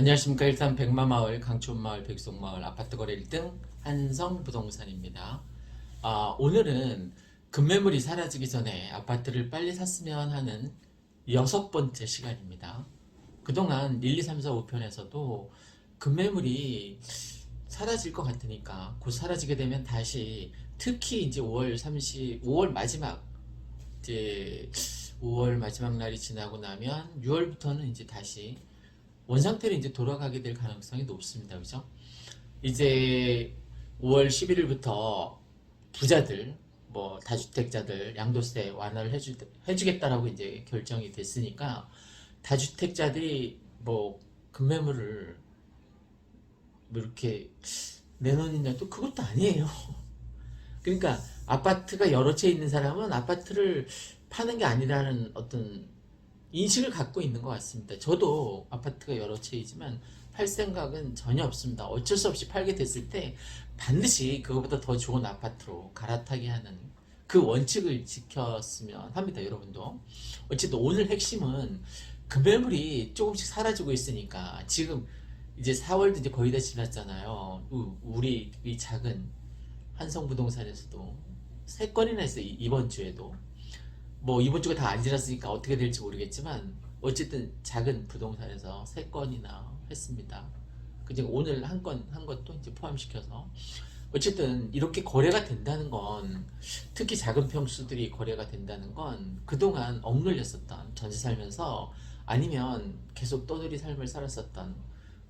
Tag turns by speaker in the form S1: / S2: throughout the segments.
S1: 안녕하십니까. 일산 백마마을, 강촌마을, 백송마을 아파트 거래 1등 한성부동산입니다. 오늘은 급매물이 사라지기 전에 아파트를 빨리 샀으면 하는 6번째 시간입니다. 그동안 1, 2, 3, 4, 5편에서도 급매물이 사라질 것 같으니까 곧 사라지게 되면 다시 특히 이제 5월 마지막 이제 5월 마지막 날이 지나고 나면 6월부터는 이제 다시 원상태로 이제 돌아가게 될 가능성이 높습니다. 그죠? 이제 5월 11일부터 부자들, 뭐 다주택자들 양도세 완화를 해주겠다라고 이제 결정이 됐으니까 다주택자들이 뭐 급매물을 뭐 이렇게 내놓느냐 또 그것도 아니에요. 그러니까 아파트가 여러 채 있는 사람은 아파트를 파는 게 아니라는 어떤 인식을 갖고 있는 것 같습니다. 저도 아파트가 여러 채이지만 팔 생각은 전혀 없습니다. 어쩔 수 없이 팔게 됐을 때 반드시 그거보다 더 좋은 아파트로 갈아타게 하는 그 원칙을 지켰으면 합니다. 여러분도. 어쨌든 오늘 핵심은 금매물이 조금씩 사라지고 있으니까 지금 이제 4월도 이제 거의 다 지났잖아요. 우리 이 작은 한성부동산에서도 3건이나 했어요. 이번 주에도. 뭐 이번 주가 다 안 지났으니까 어떻게 될지 모르겠지만 어쨌든 작은 부동산에서 3건이나 했습니다. 그중 오늘 한 것도 이제 포함시켜서 어쨌든 이렇게 거래가 된다는 건 특히 작은 평수들이 거래가 된다는 건 그동안 억눌렸었던 전세 살면서 아니면 계속 떠돌이 삶을 살았었던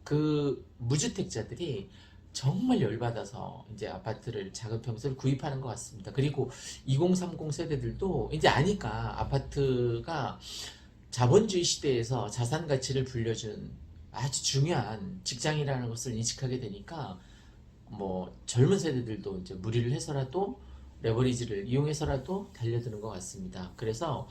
S1: 그 무주택자들이 정말 열받아서 이제 아파트를 작은 평수를 구입하는 것 같습니다. 그리고 2030 세대들도 이제 아니까 아파트가 자본주의 시대에서 자산 가치를 불려준 아주 중요한 직장이라는 것을 인식하게 되니까 뭐 젊은 세대들도 이제 무리를 해서라도 레버리지를 이용해서라도 달려드는 것 같습니다. 그래서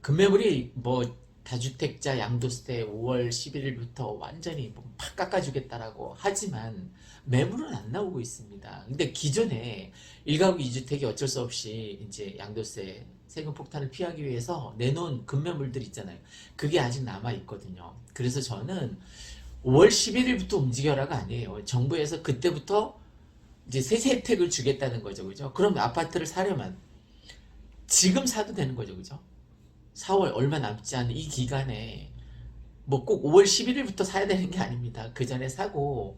S1: 급매물이 뭐 다주택자 양도세 5월 11일부터 완전히 팍 깎아주겠다라고 하지만 매물은 안 나오고 있습니다. 근데 기존에 1가구 2주택이 어쩔 수 없이 이제 양도세 세금 폭탄을 피하기 위해서 내놓은 급매물들 있잖아요. 그게 아직 남아 있거든요. 그래서 저는 5월 11일부터 움직여라가 아니에요. 정부에서 그때부터 이제 세세 혜택을 주겠다는 거죠. 그죠? 그럼 아파트를 사려면 지금 사도 되는 거죠. 그죠? 4월 얼마 남지 않은 이 기간에 뭐 꼭 5월 11일부터 사야 되는 게 아닙니다. 그 전에 사고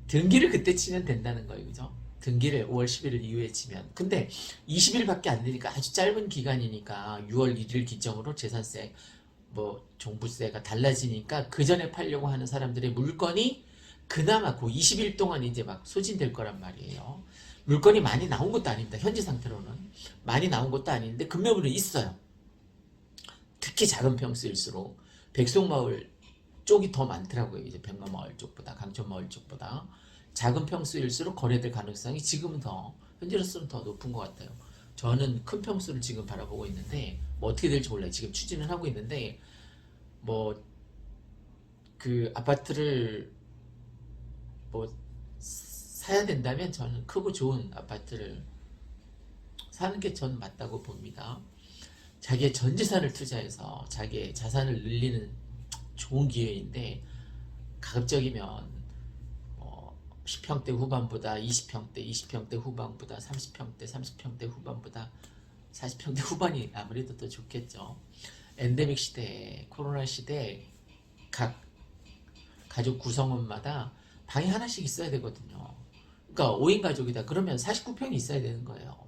S1: 등기를 그때 치면 된다는 거예요. 그죠? 등기를 5월 11일 이후에 치면. 근데 20일밖에 안 되니까 아주 짧은 기간이니까 6월 1일 기점으로 재산세, 뭐 종부세가 달라지니까 그 전에 팔려고 하는 사람들의 물건이 그나마 그 20일 동안 이제 막 소진될 거란 말이에요. 물건이 많이 나온 것도 아닙니다. 현재 상태로는. 많이 나온 것도 아닌데 급매물은 있어요. 특히 작은 평수일수록 백송마을 쪽이 더 많더라고요. 이제 백마마을 쪽보다 강촌마을 쪽보다 작은 평수일수록 거래될 가능성이 지금은 더 현재로서는 더 높은 것 같아요. 저는 큰 평수를 지금 바라보고 있는데 뭐 어떻게 될지 몰라요. 지금 추진을 하고 있는데 뭐 그 아파트를 뭐 사야 된다면 저는 크고 좋은 아파트를 사는 게 저는 맞다고 봅니다. 자기의 전 재산을 투자해서 자기의 자산을 늘리는 좋은 기회인데 가급적이면 10평대 후반보다 20평대, 20평대 후반보다 30평대, 30평대 후반보다 40평대 후반이 아무래도 더 좋겠죠. 엔데믹 시대에 코로나 시대에 각 가족 구성원마다 방이 하나씩 있어야 되거든요. 그러니까 5인 가족이다 그러면 49평이 있어야 되는 거예요.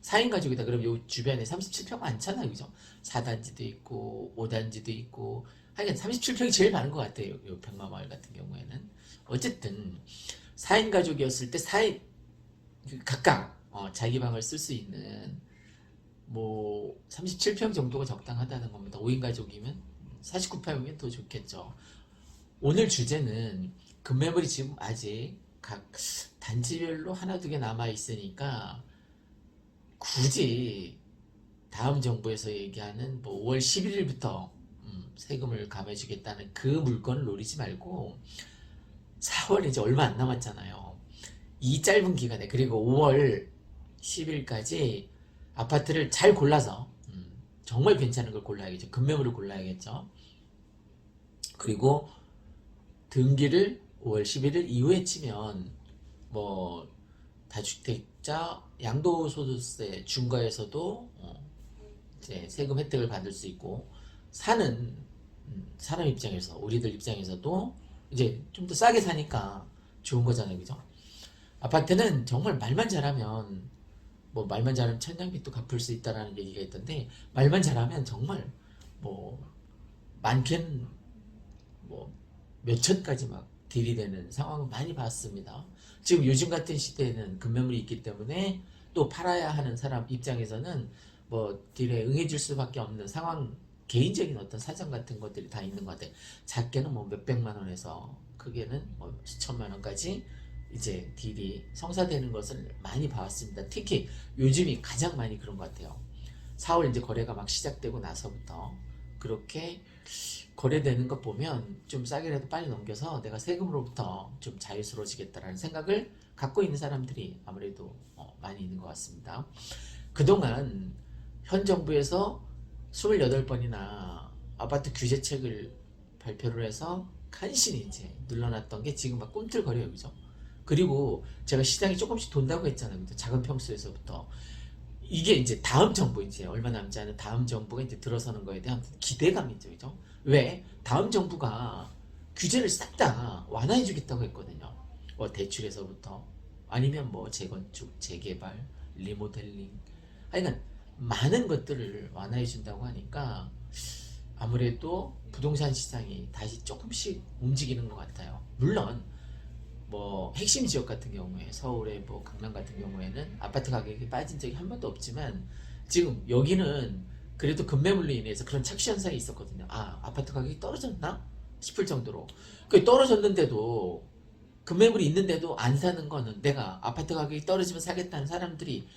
S1: 4인 가족이다 그러면 요 주변에 37평 많잖아요. 그죠? 4단지도 있고 5단지도 있고 하여간 37평이 제일 많은 것 같아요. 요 백마마을 같은 경우에는. 어쨌든 4인 가족이었을 때 4인 각각 자기 방을 쓸 수 있는 뭐 37평 정도가 적당하다는 겁니다. 5인 가족이면 49평이면 더 좋겠죠. 오늘 주제는 급매물이 지금 아직 각 단지별로 하나 두 개 남아 있으니까 굳이 다음 정부에서 얘기하는 뭐 5월 11일부터 세금을 감해주겠다는 그 물건을 노리지 말고 4월 이제 얼마 안 남았잖아요. 이 짧은 기간에 그리고 5월 10일까지 아파트를 잘 골라서 정말 괜찮은 걸 골라야겠죠. 급매물을 골라야겠죠. 그리고 등기를 5월 11일 이후에 치면 뭐 다주택자 양도소득세 중과에서도 이제 세금 혜택을 받을 수 있고, 사는 사람 입장에서, 우리들 입장에서도 이제 좀 더 싸게 사니까 좋은 거잖아요, 그죠? 아파트는 정말 말만 잘하면, 뭐 말만 잘하면 천냥빚도 갚을 수 있다라는 얘기가 있던데, 말만 잘하면 정말 뭐 많게는 뭐 몇천까지 막 딜이 되는 상황을 많이 봤습니다. 지금 요즘 같은 시대에는 급매물이 있기 때문에 또 팔아야 하는 사람 입장에서는 뭐 딜에 응해줄 수밖에 없는 상황, 개인적인 어떤 사정 같은 것들이 다 있는 것 같아요. 작게는 뭐 몇백만 원에서 크게는 뭐 수천만 원까지 이제 딜이 성사되는 것을 많이 봐왔습니다. 특히 요즘이 가장 많이 그런 것 같아요. 4월 이제 거래가 막 시작되고 나서부터 그렇게 거래되는 것 보면 좀 싸게라도 빨리 넘겨서 내가 세금으로부터 좀 자유스러워지겠다라는 생각을 갖고 있는 사람들이 아무래도 많이 있는 것 같습니다. 그동안 현 정부에서 28번이나 아파트 규제책을 발표를 해서 간신히 이제 늘려놨던 게 지금 막 꿈틀거려요, 그죠? 그리고 제가 시장이 조금씩 돈다고 했잖아요, 그죠? 작은 평수에서부터. 이게 이제 다음 정부, 이제 얼마 남지 않은 다음 정부가 이제 들어서는 거에 대한 기대감이죠, 그죠? 왜? 다음 정부가 규제를 싹 다 완화해 주겠다고 했거든요. 뭐 대출에서부터 아니면 뭐 재건축, 재개발, 리모델링, 하여간 많은 것들을 완화해 준다고 하니까 아무래도 부동산 시장이 다시 조금씩 움직이는 것 같아요. 물론 뭐 핵심 지역 같은 경우에 서울의 뭐 강남 같은 경우에는 아파트 가격이 빠진 적이 한 번도 없지만, 지금 여기는 그래도 급매물로 인해서 그런 착시 현상이 있었거든요. 아, 아파트 가격이 떨어졌나 싶을 정도로. 그 떨어졌는데도, 급매물이 있는데도 안 사는 거는, 내가 아파트 가격이 떨어지면 사겠다는 사람들이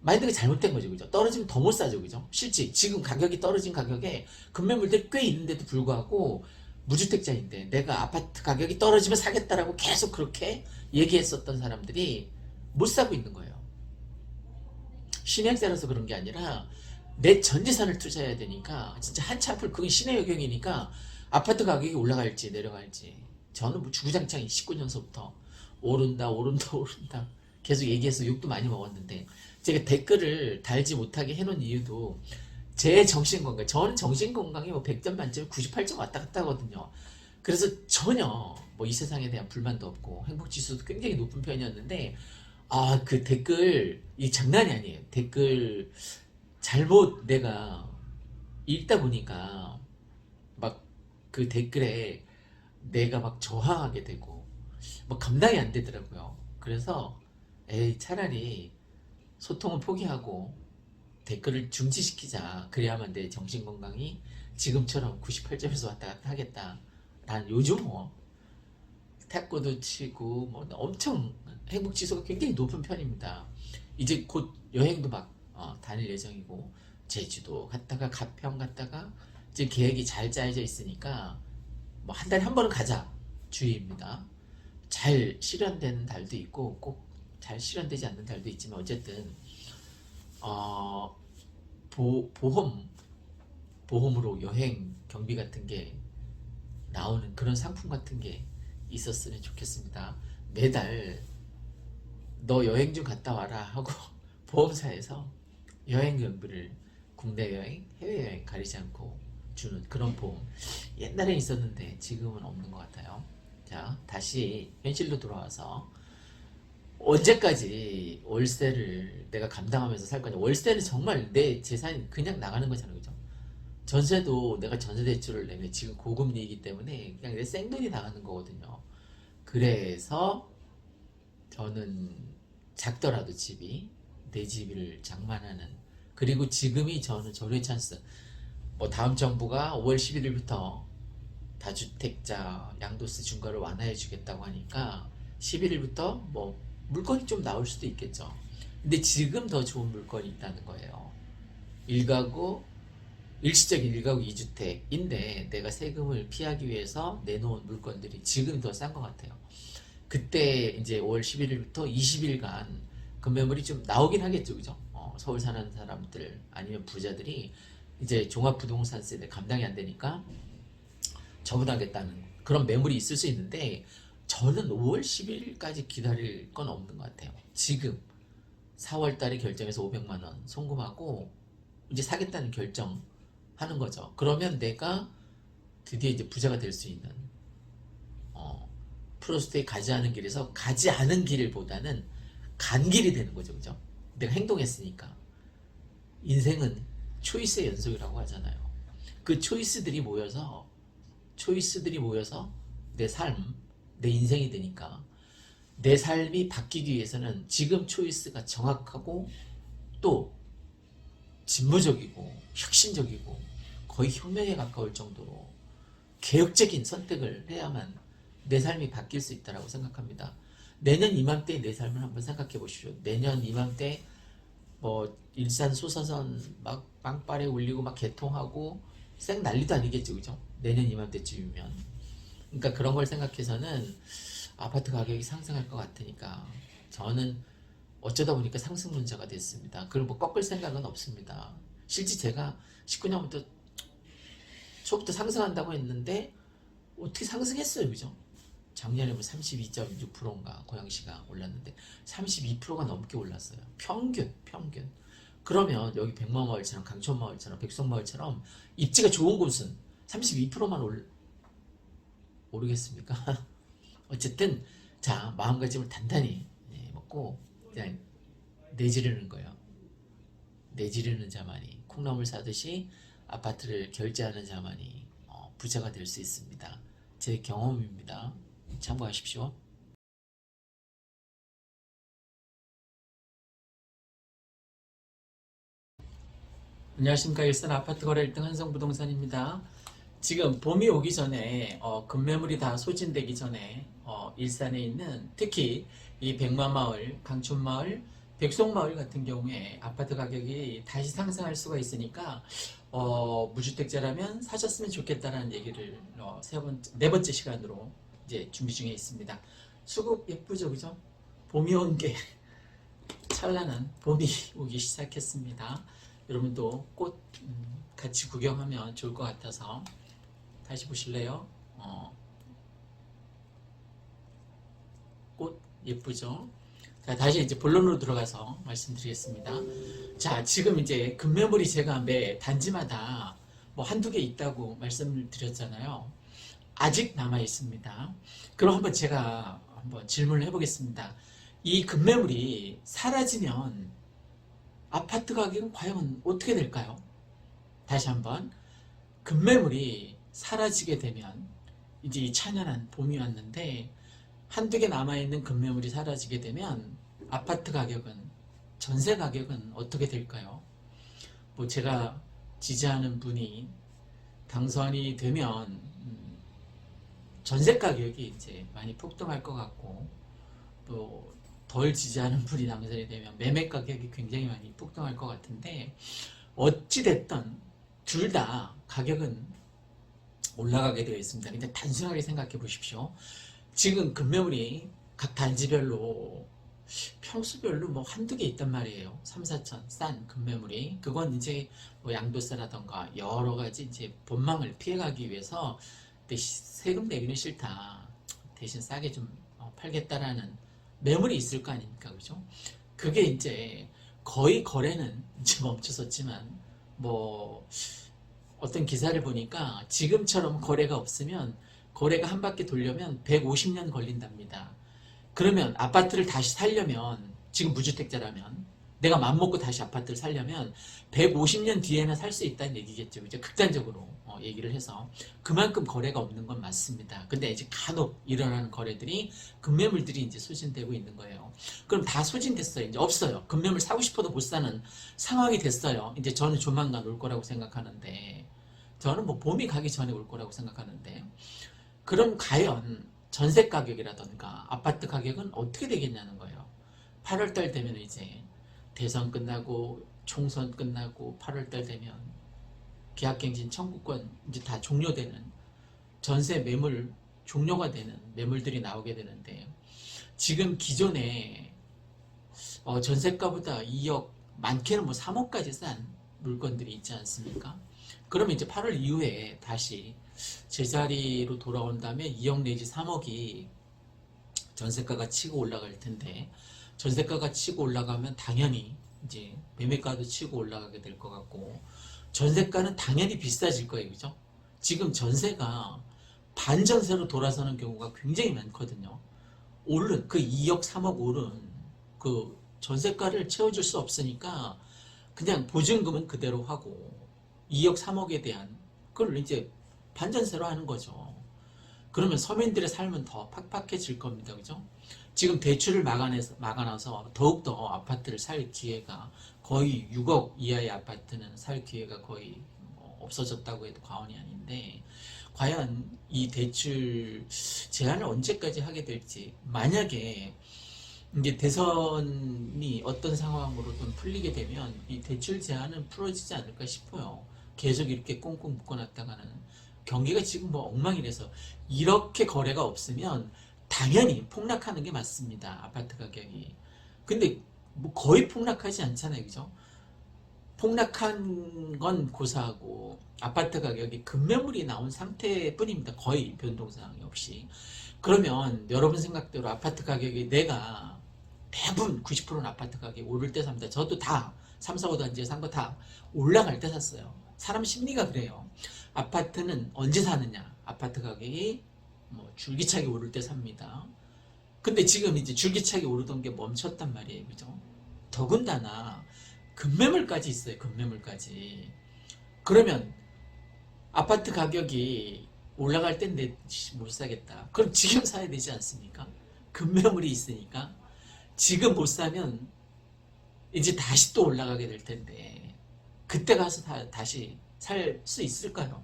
S1: 마인드가 잘못된 거죠, 그죠? 떨어지면 더 못 사죠, 그죠? 실제 지금 가격이 떨어진 가격에 급매물들이 꽤 있는데도 불구하고 무주택자인데 내가 아파트 가격이 떨어지면 사겠다라고 계속 그렇게 얘기했었던 사람들이 못 사고 있는 거예요. 신행세라서 그런 게 아니라 내 전 재산을 투자해야 되니까, 진짜 한치 앞을, 그건 신의 영역이니까 아파트 가격이 올라갈지 내려갈지, 저는 뭐 주구장창 19년서부터 오른다 오른다 오른다 계속 얘기해서 욕도 많이 먹었는데, 제가 댓글을 달지 못하게 해놓은 이유도 제 정신건강, 저는 정신건강이 뭐 100점 만점에 98점 왔다 갔다 하거든요. 그래서 전혀 뭐 이 세상에 대한 불만도 없고 행복지수도 굉장히 높은 편이었는데, 아, 그 댓글, 이 장난이 아니에요. 댓글 잘못 내가 읽다 보니까 막 그 댓글에 내가 막 저항하게 되고 뭐 감당이 안 되더라고요. 그래서 에이, 차라리 소통을 포기하고 댓글을 중지시키자. 그래야만 내 정신건강이 지금처럼 98점에서 왔다 갔다 하겠다. 난 요즘 뭐 탁구도 치고 뭐 엄청 행복지수가 굉장히 높은 편입니다. 이제 곧 여행도 막 다닐 예정이고, 제주도 갔다가 가평 갔다가 지금 계획이 잘 짜여져 있으니까 뭐 한 달에 한 번은 가자 주의입니다. 잘 실현되는 달도 있고 꼭 잘 실현되지 않는 달도 있지만, 어쨌든 보험으로 여행 경비 같은 게 나오는 그런 상품 같은 게 있었으면 좋겠습니다. 매달 너 여행 좀 갔다 와라 하고 보험사에서 여행 경비를, 국내 여행, 해외 여행 가리지 않고 주는 그런 보험, 옛날에 있었는데 지금은 없는 것 같아요. 자, 다시 현실로 돌아와서, 언제까지 월세를 내가 감당하면서 살 거냐. 월세는 정말 내 재산이 그냥 나가는 거잖아요, 그죠? 전세도 내가 전세 대출을 내면 지금 고금리이기 때문에 그냥 내 생돈이 나가는 거거든요. 그래서 저는 작더라도 집이, 내 집을 장만하는, 그리고 지금이 저는 절호의 찬스. 뭐 다음 정부가 5월 11일부터 다주택자 양도세 중과를 완화해 주겠다고 하니까 11일부터 뭐 물건이 좀 나올 수도 있겠죠. 근데 지금 더 좋은 물건이 있다는 거예요. 일가구, 일시적인 일가구 2주택인데 내가 세금을 피하기 위해서 내놓은 물건들이 지금 더 싼 것 같아요. 그때 이제 5월 11일부터 20일간 급매물이 좀 나오긴 하겠죠, 그죠? 서울 사는 사람들 아니면 부자들이 이제 종합부동산세대 감당이 안 되니까 처분하겠다는 그런 매물이 있을 수 있는데 저는 5월 11일까지 기다릴 건 없는 것 같아요. 지금 4월 달에 결정해서 500만 원 송금하고 이제 사겠다는 결정하는 거죠. 그러면 내가 드디어 이제 부자가 될 수 있는 프로스트에 가지 않은 길에서 가지 않은 길보다는 간 길이 되는 거죠. 그죠? 내가 행동했으니까. 인생은 초이스의 연속이라고 하잖아요. 그 초이스들이 모여서 내 삶, 내 인생이 되니까 내 삶이 바뀌기 위해서는 지금 초이스가 정확하고 또 진보적이고 혁신적이고 거의 혁명에 가까울 정도로 개혁적인 선택을 해야만 내 삶이 바뀔 수 있다고 생각합니다. 내년 이맘때 내 삶을 한번 생각해 보십시오. 내년 이맘때 뭐 일산 소사선 막 빵빠레 울리고 막 개통하고 쌩 난리도 아니겠죠, 그죠? 내년 이맘때쯤이면. 그러니까 그런 걸 생각해서는 아파트 가격이 상승할 것 같으니까 저는 어쩌다 보니까 상승론자가 됐습니다. 그걸 뭐 꺾을 생각은 없습니다. 실제 제가 19년부터 초부터 상승한다고 했는데 어떻게 상승했어요, 그죠? 작년에 뭐 32.6%인가 고양시가 올랐는데 32%가 넘게 올랐어요. 평균. 그러면 여기 백마마을처럼 강촌마을처럼 백석마을처럼 입지가 좋은 곳은 32%만 오르겠습니까? 어쨌든 자, 마음가짐을 단단히 먹고 그냥 내지르는 거예요. 내지르는 자만이 콩나물 사듯이 아파트를 결제하는 자만이 부자가 될 수 있습니다. 제 경험입니다. 참고하십시오. 안녕하십니까. 일산 아파트 거래 1등 한성부동산입니다. 지금 봄이 오기 전에 급매물이 다 소진되기 전에 일산에 있는 특히 이 백마마을, 강촌마을, 백송마을 같은 경우에 아파트 가격이 다시 상승할 수가 있으니까 무주택자라면 사셨으면 좋겠다라는 얘기를 네 번째 시간으로 이제 준비 중에 있습니다. 수국 예쁘죠, 그죠? 봄이 온 게 찬란한 봄이 오기 시작했습니다. 여러분도 꽃 같이 구경하면 좋을 것 같아서 다시 보실래요? 꽃 예쁘죠? 자, 다시 이제 본론으로 들어가서 말씀드리겠습니다. 자, 지금 이제 급매물이 제가 매 단지마다 뭐 한두 개 있다고 말씀을 드렸잖아요. 아직 남아 있습니다. 그럼 한번 제가 한번 질문을 해보겠습니다. 이 급매물이 사라지면 아파트 가격은 과연 어떻게 될까요? 다시 한번 급매물이 사라지게 되면 이제 이 찬연한 봄이 왔는데 한두 개 남아있는 급매물이 사라지게 되면 아파트 가격은 전세 가격은 어떻게 될까요? 뭐 제가 지지하는 분이 당선이 되면 전세 가격이 이제 많이 폭등할 것 같고 또 덜 지지하는 분이 당선이 되면 매매 가격이 굉장히 많이 폭등할 것 같은데 어찌됐든 둘 다 가격은 올라가게 되어 있습니다. 근데 단순하게 생각해 보십시오. 지금 급매물이 각 단지별로 평수별로 뭐 한두 개 있단 말이에요. 3, 4천 싼 급매물이. 그건 이제 뭐 양도세라던가 여러 가지 이제 본망을 피해가기 위해서 세금 내기는 싫다. 대신 싸게 좀 팔겠다라는 매물이 있을 거 아닙니까? 그죠? 그게 이제 거의 거래는 이제 멈춰섰지만 뭐 어떤 기사를 보니까 지금처럼 거래가 없으면 거래가 한 바퀴 돌려면 150년 걸린답니다. 그러면 아파트를 다시 살려면 지금 무주택자라면 내가 맘먹고 다시 아파트를 살려면 150년 뒤에는 살 수 있다는 얘기겠죠. 이제 극단적으로 얘기를 해서 그만큼 거래가 없는 건 맞습니다. 근데 이제 간혹 일어나는 거래들이 급매물들이 이제 소진되고 있는 거예요. 그럼 다 소진됐어요. 이제 없어요. 급매물 사고 싶어도 못 사는 상황이 됐어요. 이제 저는 조만간 올 거라고 생각하는데 저는 뭐 봄이 가기 전에 올 거라고 생각하는데 그럼 과연 전세 가격이라던가 아파트 가격은 어떻게 되겠냐는 거예요. 8월달 되면 이제 대선 끝나고 총선 끝나고 8월달 되면 계약갱신 청구권 이제 다 종료되는 전세 매물 종료가 되는 매물들이 나오게 되는데 지금 기존에 전세가보다 2억 많게는 뭐 3억까지 싼 물건들이 있지 않습니까? 그러면 이제 8월 이후에 다시 제자리로 돌아온 다음에 2억 내지 3억이 전세가가 치고 올라갈 텐데, 전세가가 치고 올라가면 당연히 이제 매매가도 치고 올라가게 될 것 같고, 전세가는 당연히 비싸질 거예요. 그죠? 지금 전세가 반전세로 돌아서는 경우가 굉장히 많거든요. 오른 그 2억 3억 오른 그 전세가를 채워줄 수 없으니까 그냥 보증금은 그대로 하고 2억 3억에 대한 그걸 이제 반전세로 하는 거죠. 그러면 서민들의 삶은 더 팍팍해질 겁니다. 그죠? 지금 대출을 막아놔서 더욱더 아파트를 살 기회가 거의 6억 이하의 아파트는 살 기회가 거의 없어졌다고 해도 과언이 아닌데, 과연 이 대출 제한을 언제까지 하게 될지, 만약에 이제 대선이 어떤 상황으로든 풀리게 되면 이 대출 제한은 풀어지지 않을까 싶어요. 계속 이렇게 꽁꽁 묶어놨다가는 경기가 지금 뭐 엉망이라서 이렇게 거래가 없으면 당연히 폭락하는 게 맞습니다. 아파트 가격이. 근데 뭐 거의 폭락하지 않잖아요. 그죠? 폭락한 건 고사하고 아파트 가격이 급매물이 나온 상태뿐입니다. 거의 변동사항이 없이. 그러면 여러분 생각대로 아파트 가격이 내가 대부분 90%는 아파트 가격이 오를 때 삽니다. 저도 다 3, 4, 5단지에 산 거 다 올라갈 때 샀어요. 사람 심리가 그래요. 아파트는 언제 사느냐? 아파트 가격이 뭐 줄기차게 오를 때 삽니다. 근데 지금 이제 줄기차게 오르던 게 멈췄단 말이에요. 그죠? 더군다나 급매물까지 있어요. 급매물까지. 그러면 아파트 가격이 올라갈 땐 내 못 사겠다. 그럼 지금 사야 되지 않습니까? 급매물이 있으니까. 지금 못 사면 이제 다시 또 올라가게 될 텐데 그때 가서 다시 살 수 있을까요?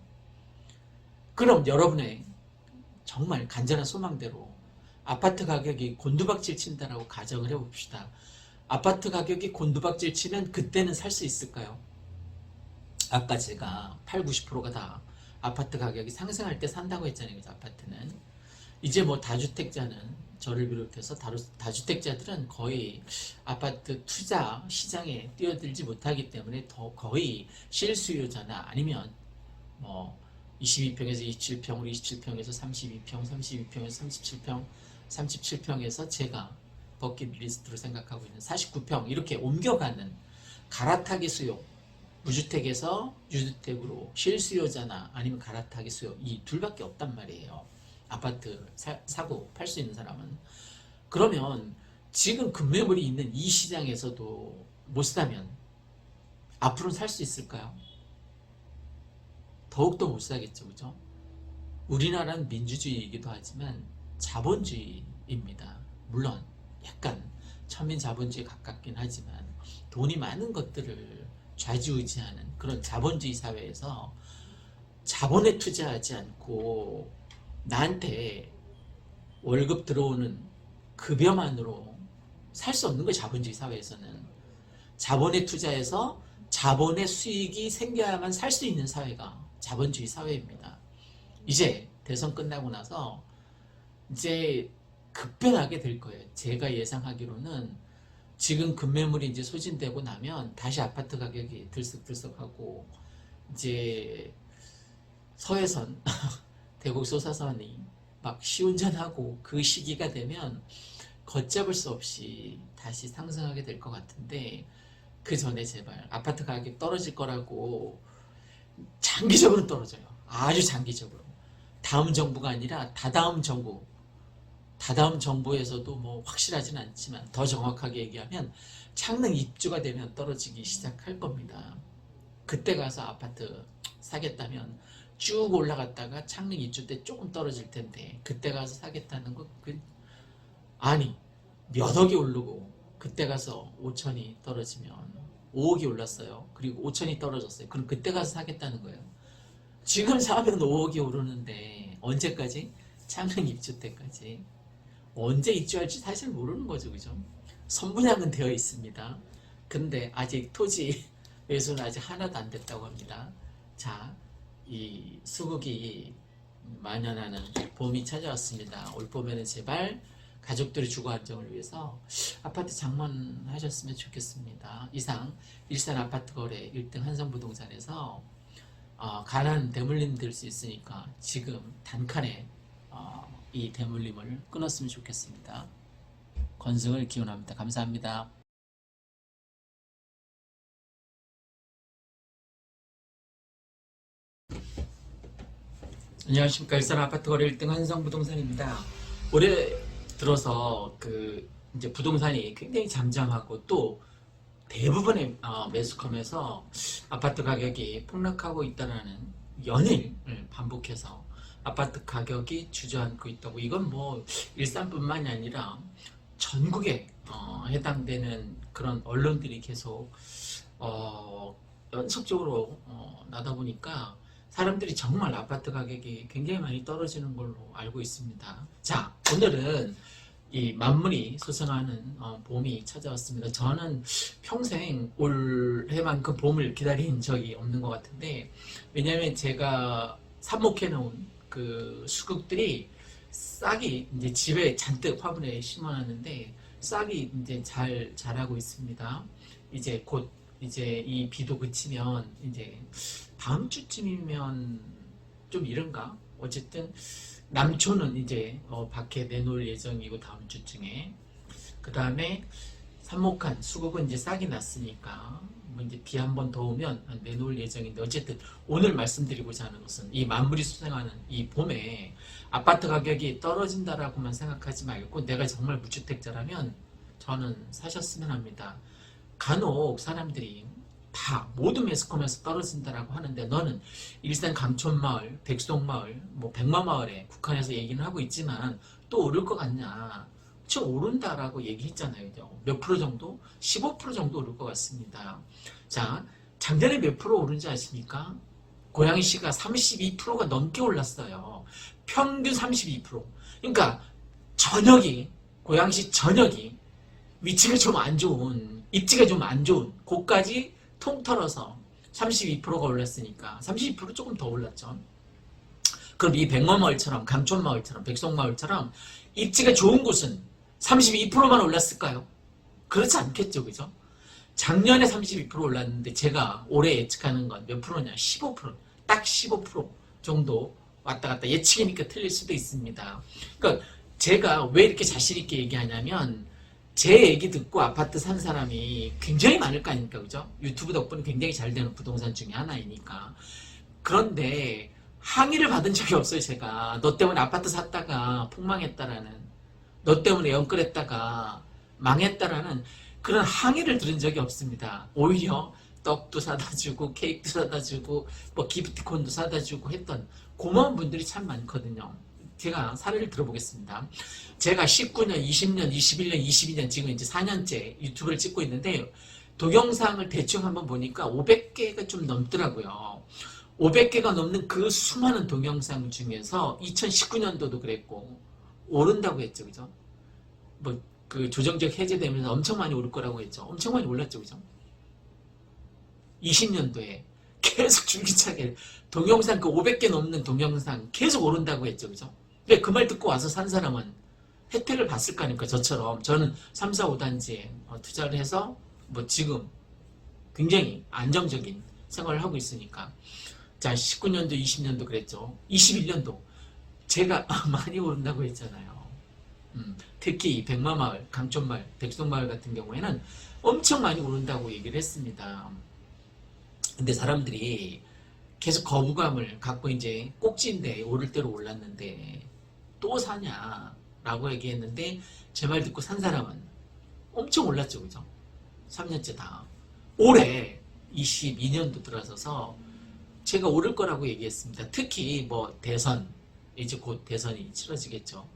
S1: 그럼 여러분의 정말 간절한 소망대로 아파트 가격이 곤두박질 친다라고 가정을 해봅시다. 아파트 가격이 곤두박질 치면 그때는 살 수 있을까요? 아까 제가 8, 90%가 다 아파트 가격이 상승할 때 산다고 했잖아요. 그래서 아파트는 이제 뭐 다주택자는 저를 비롯해서 다주택자들은 거의 아파트 투자 시장에 뛰어들지 못하기 때문에 더 거의 실수요자나 아니면 뭐 22평에서 27평으로 27평에서 32평, 32평에서 37평, 37평에서 제가 버킷리스트로 생각하고 있는 49평 이렇게 옮겨가는 갈아타기 수요, 무주택에서 유주택으로 실수요자나 아니면 갈아타기 수요 이 둘밖에 없단 말이에요. 아파트 사고 팔 수 있는 사람은. 그러면 지금 급매물이 있는 이 시장에서도 못 사면 앞으로는 살 수 있을까요? 더욱더 못 사겠죠. 그죠? 우리나라는 민주주의이기도 하지만 자본주의입니다. 물론 약간 천민 자본주의에 가깝긴 하지만 돈이 많은 것들을 좌지우지하는 그런 자본주의 사회에서 자본에 투자하지 않고 나한테 월급 들어오는 급여만으로 살 수 없는 거예요. 자본주의 사회에서는. 자본에 투자해서 자본의 수익이 생겨야만 살 수 있는 사회가 자본주의 사회입니다. 이제 대선 끝나고 나서 이제 급변하게 될 거예요. 제가 예상하기로는 지금 급매물이 이제 소진되고 나면 다시 아파트 가격이 들썩들썩하고 이제 서해선 대곡 소사선이 막 시운전하고 그 시기가 되면 걷잡을 수 없이 다시 상승하게 될 것 같은데, 그 전에 제발 아파트 가격이 떨어질 거라고. 장기적으로 떨어져요. 아주 장기적으로. 다음 정부가 아니라 다다음 정부, 다다음 정부에서도 뭐 확실하진 않지만 더 정확하게 얘기하면 창릉 입주가 되면 떨어지기 시작할 겁니다. 그때 가서 아파트 사겠다면 쭉 올라갔다가 창릉 입주 때 조금 떨어질 텐데 그때 가서 사겠다는 거 아니 몇 억이 오르고 그때 가서 5천이 떨어지면 5억이 올랐어요. 그리고 5천이 떨어졌어요. 그럼 그때 가서 사겠다는 거예요. 지금 사면 5억이 오르는데 언제까지? 창릉 입주 때까지. 언제 입주할지 사실 모르는 거죠. 그죠? 선분양은 되어 있습니다. 근데 아직 토지 매수는 아직 하나도 안 됐다고 합니다. 자, 이 수국이 만연하는 봄이 찾아왔습니다. 올 봄에는 제발 가족들의 주거 안정을 위해서 아파트 장만하셨으면 좋겠습니다. 이상 일산 아파트 거래 1등 한성부동산에서 가난 대물림 될 수 있으니까 지금 단칸에 이 대물림을 끊었으면 좋겠습니다. 건승을 기원합니다. 감사합니다. 안녕하십니까. 일산 아파트 거래 1등 한성부동산입니다. 올해 들어서 이제 부동산이 굉장히 잠잠하고 또 대부분의 매수컴에서 아파트 가격이 폭락하고 있다는 연일 반복해서 아파트 가격이 주저앉고 있다고. 이건 뭐 일산뿐만이 아니라 전국에 해당되는 그런 언론들이 계속 연속적으로 나다 보니까 사람들이 정말 아파트 가격이 굉장히 많이 떨어지는 걸로 알고 있습니다. 자, 오늘은 이 만물이 소생하는 봄이 찾아왔습니다. 저는 평생 올해만큼 봄을 기다린 적이 없는 것 같은데, 왜냐면 제가 삽목해 놓은 그 수국들이 싹이 이제 집에 잔뜩 화분에 심어놨는데 싹이 이제 잘 자라고 있습니다. 이제 곧 이제 이 비도 그치면 이제 다음 주쯤이면 좀 이른가? 어쨌든 남초는 이제 밖에 내놓을 예정이고 다음 주쯤에, 그 다음에 삽목한 수국은 이제 싹이 났으니까 뭐 이제 비 한 번 더 오면 내놓을 예정인데, 어쨌든 오늘 말씀드리고자 하는 것은 이 만물이 수생하는 이 봄에 아파트 가격이 떨어진다라고만 생각하지 말고 내가 정말 무주택자라면 저는 사셨으면 합니다. 간혹 사람들이 다 모든 매스컴에서 떨어진다라고 하는데, 너는 일산 감촌마을, 백송마을, 뭐 백마마을에 국한해서 얘기는 하고 있지만 또 오를 것 같냐? 지금 오른다라고 얘기했잖아요. 몇 프로 정도? 15% 정도 오를 것 같습니다. 자, 작년에 몇 프로 오른지 아십니까? 고양시가 32%가 넘게 올랐어요. 평균 32%. 그러니까 전역이, 고양시 전역이 위치가 좀 안 좋은, 입지가 좀 안 좋은 곳까지 통틀어서 32%가 올랐으니까 32% 조금 더 올랐죠. 그럼 이 백마마을처럼, 감촌마을처럼, 백송마을처럼 입지가 좋은 곳은 32%만 올랐을까요? 그렇지 않겠죠, 그죠? 작년에 32% 올랐는데 제가 올해 예측하는 건 몇 프로냐? 15%. 딱 15% 정도 왔다 갔다. 예측이니까 틀릴 수도 있습니다. 그러니까 제가 왜 이렇게 자신 있게 얘기하냐면, 제 얘기 듣고 아파트 산 사람이 굉장히 많을 거 아닙니까, 그죠? 유튜브 덕분에 굉장히 잘 되는 부동산 중에 하나이니까. 그런데 항의를 받은 적이 없어요, 제가. 너 때문에 아파트 샀다가 폭망했다라는, 너 때문에 연끌했다가 망했다라는 그런 항의를 들은 적이 없습니다. 오히려 떡도 사다 주고 케이크도 사다 주고 뭐 기프티콘도 사다 주고 했던 고마운 분들이 참 많거든요. 제가 사례를 들어보겠습니다. 제가 19년, 20년, 21년, 22년 지금 이제 4년째 유튜브를 찍고 있는데, 동영상을 대충 한번 보니까 500개가 좀 넘더라고요. 500개가 넘는 그 수많은 동영상 중에서 2019년도도 그랬고 오른다고 했죠, 그죠? 뭐 그 조정적 해제되면서 엄청 많이 오를 거라고 했죠. 엄청 많이 올랐죠, 그죠? 20년도에 계속 줄기차게 동영상, 그 500개 넘는 동영상 계속 오른다고 했죠, 그죠? 근데 그 말 듣고 와서 산 사람은 혜택을 봤을 거 아닙니까? 저처럼. 저는 3, 4, 5단지에 투자를 해서 뭐 지금 굉장히 안정적인 생활을 하고 있으니까. 자, 19년도, 20년도 그랬죠. 21년도 제가 많이 오른다고 했잖아요. 특히 백마마을, 강촌마을, 백송마을 같은 경우에는 엄청 많이 오른다고 얘기를 했습니다. 근데 사람들이 계속 거부감을 갖고 이제 꼭지인데 오를 대로 올랐는데 또 사냐라고 얘기했는데, 제 말 듣고 산 사람은 엄청 올랐죠, 그죠? 3년째 다. 올해 22년도 들어서서 제가 오를 거라고 얘기했습니다. 특히 뭐 대선, 이제 곧 대선이 치러지겠죠.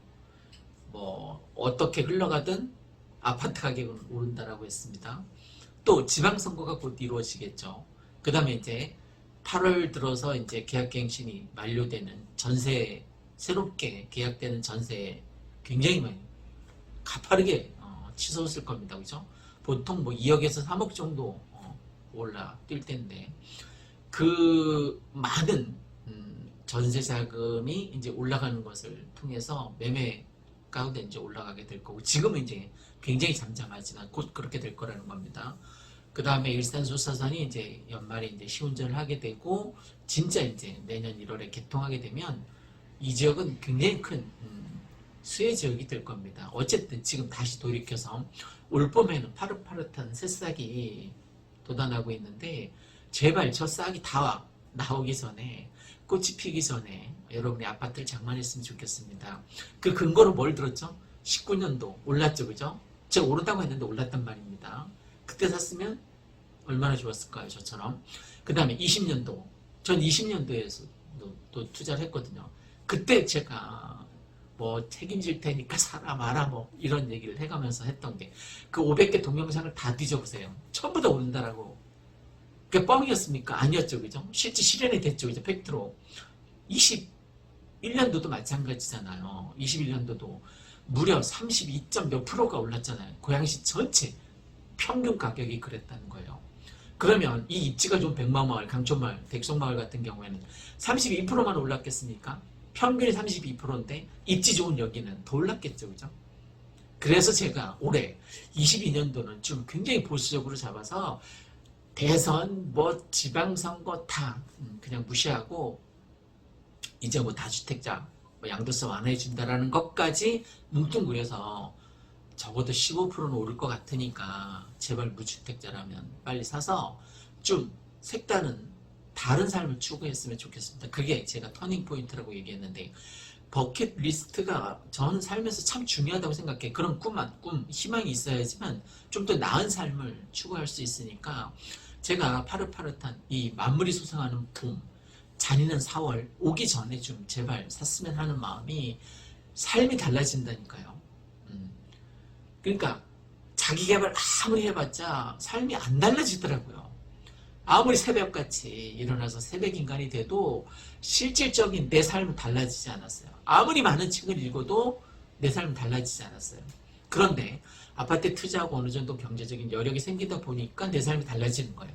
S1: 뭐 어떻게 흘러가든 아파트 가격은 오른다라고 했습니다. 또 지방선거가 곧 이루어지겠죠. 그 다음에 이제 8월 들어서 이제 계약갱신이 만료되는 전세, 새롭게 계약되는 전세 굉장히 많이 가파르게 치솟을 겁니다. 그죠? 보통 뭐 2억에서 3억 정도 올라 뛸 텐데, 그 많은 전세 자금이 이제 올라가는 것을 통해서 매매 가운데 이제 올라가게 될 거고, 지금은 이제 굉장히 잠잠하지만 곧 그렇게 될 거라는 겁니다. 그 다음에 일산소사선이 이제 연말에 이제 시운전을 하게 되고 진짜 이제 내년 1월에 개통하게 되면 이 지역은 굉장히 큰 수혜 지역이 될 겁니다. 어쨌든 지금 다시 돌이켜서 올 봄에는 파릇파릇한 새싹이 돋아나고 있는데 제발 저 싹이 다 나오기 전에 꽃이 피기 전에 여러분이 아파트를 장만했으면 좋겠습니다. 그 근거로 뭘 들었죠? 19년도 올랐죠, 그죠? 제가 오르다고 했는데 올랐단 말입니다. 그때 샀으면 얼마나 좋았을까요, 저처럼. 그 다음에 20년도, 전 20년도에서 또 투자를 했거든요. 그때 제가 뭐 책임질 테니까 사라 마라 뭐 이런 얘기를 해가면서 했던 게 그 500개 동영상을 다 뒤져보세요. 전부 다 오른다라고. 그게 뻥이었습니까? 아니었죠, 그죠? 실제 실현이 됐죠, 그죠? 팩트로. 21년도도 마찬가지잖아요. 21년도도 무려 32점 몇 프로가 올랐잖아요. 고양시 전체 평균 가격이 그랬다는 거예요. 그러면 이 입지가 좋은 백마마을, 강촌마을, 백송마을 같은 경우에는 32%만 올랐겠습니까? 평균이 32%인데 입지 좋은 여기는 더 올랐겠죠, 그죠? 그래서 제가 올해 22년도는 좀 굉장히 보수적으로 잡아서 대선, 뭐 지방선거 다 그냥 무시하고 이제 뭐 다주택자, 뭐 양도세 완화해 준다라는 것까지 뭉뚱그려서 적어도 15%는 오를 것 같으니까 제발 무주택자라면 빨리 사서 좀 색다른 다른 삶을 추구했으면 좋겠습니다. 그게 제가 터닝 포인트라고 얘기했는데 버킷리스트가 저는 삶에서 참 중요하다고 생각해. 그런 꿈, 희망이 있어야지만 좀 더 나은 삶을 추구할 수 있으니까 제가 파릇파릇한 이 만물이 솟아나는 봄, 잔인한 4월 오기 전에 좀 제발 샀으면 하는 마음이 삶이 달라진다니까요. 그러니까 자기 개발 아무리 해봤자 삶이 안 달라지더라고요. 아무리 새벽같이 일어나서 새벽 인간이 돼도 실질적인 내 삶은 달라지지 않았어요. 아무리 많은 책을 읽어도 내 삶은 달라지지 않았어요. 그런데 아파트에 투자하고 어느 정도 경제적인 여력이 생기다 보니까 내 삶이 달라지는 거예요.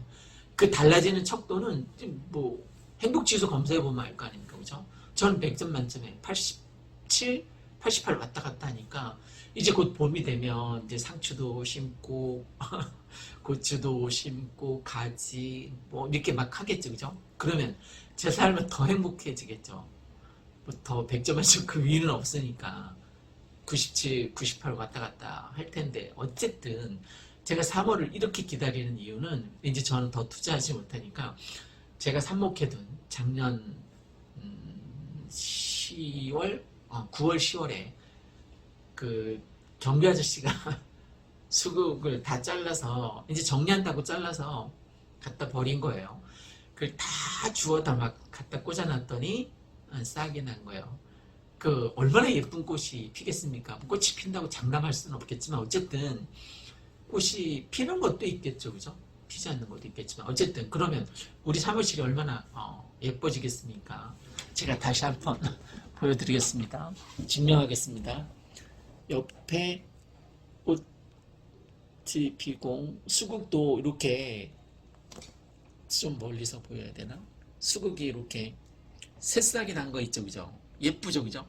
S1: 그 달라지는 척도는 뭐 행복지수 검사해보면 알 거 아닙니까, 그죠? 저는 100점 만점에 87, 88 왔다 갔다 하니까 이제 곧 봄이 되면 이제 상추도 심고 고추도 심고 가지 뭐 이렇게 막 하겠죠, 그죠? 그러면 제 삶은 더 행복해지겠죠. 더 100점 만점 그 위는 없으니까 97, 98 왔다 갔다 할 텐데 어쨌든 제가 3월을 이렇게 기다리는 이유는 이제 저는 더 투자하지 못하니까 제가 삽목해둔 작년 10월, 9월, 10월에 그 경비 아저씨가 수국을 다 잘라서 이제 정리한다고 잘라서 갖다 버린 거예요. 그걸 다 주워다 막 갖다 꽂아놨더니 싹이 난 거예요. 그 얼마나 예쁜 꽃이 피겠습니까? 꽃이 핀다고 장담할 수는 없겠지만 어쨌든 꽃이 피는 것도 있겠죠, 그죠? 피지 않는 것도 있겠지만 어쨌든 그러면 우리 사무실이 얼마나 예뻐지겠습니까? 제가 다시 한번 보여드리겠습니다. 증명하겠습니다. 옆에 꽃이 피고 수국도 이렇게 좀 멀리서 보여야 되나? 수국이 이렇게 새싹이 난 거 있죠, 그죠? 예쁘죠, 그죠?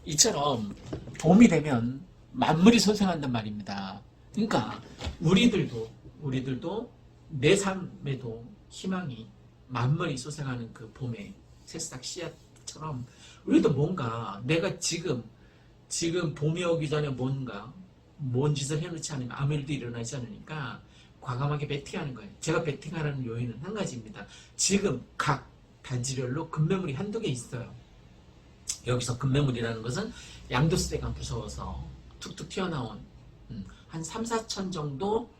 S1: 이처럼 봄이 되면 만물이 솟아난단 말입니다. 그러니까 우리들도 내 삶에도 희망이 만물이 솟아나는 그 봄의 새싹 씨앗처럼 우리도 뭔가 내가 지금 봄이 오기 전에 뭔 짓을 해놓지 않으면 아무 일도 일어나지 않으니까 과감하게 베팅하는 거예요. 제가 베팅하라는 요인은 한 가지입니다. 지금 각 단지별로 급매물이 한두 개 있어요. 여기서 급매물이라는 것은 양도세가 무서워서 툭툭 튀어나온 한 3, 4천 정도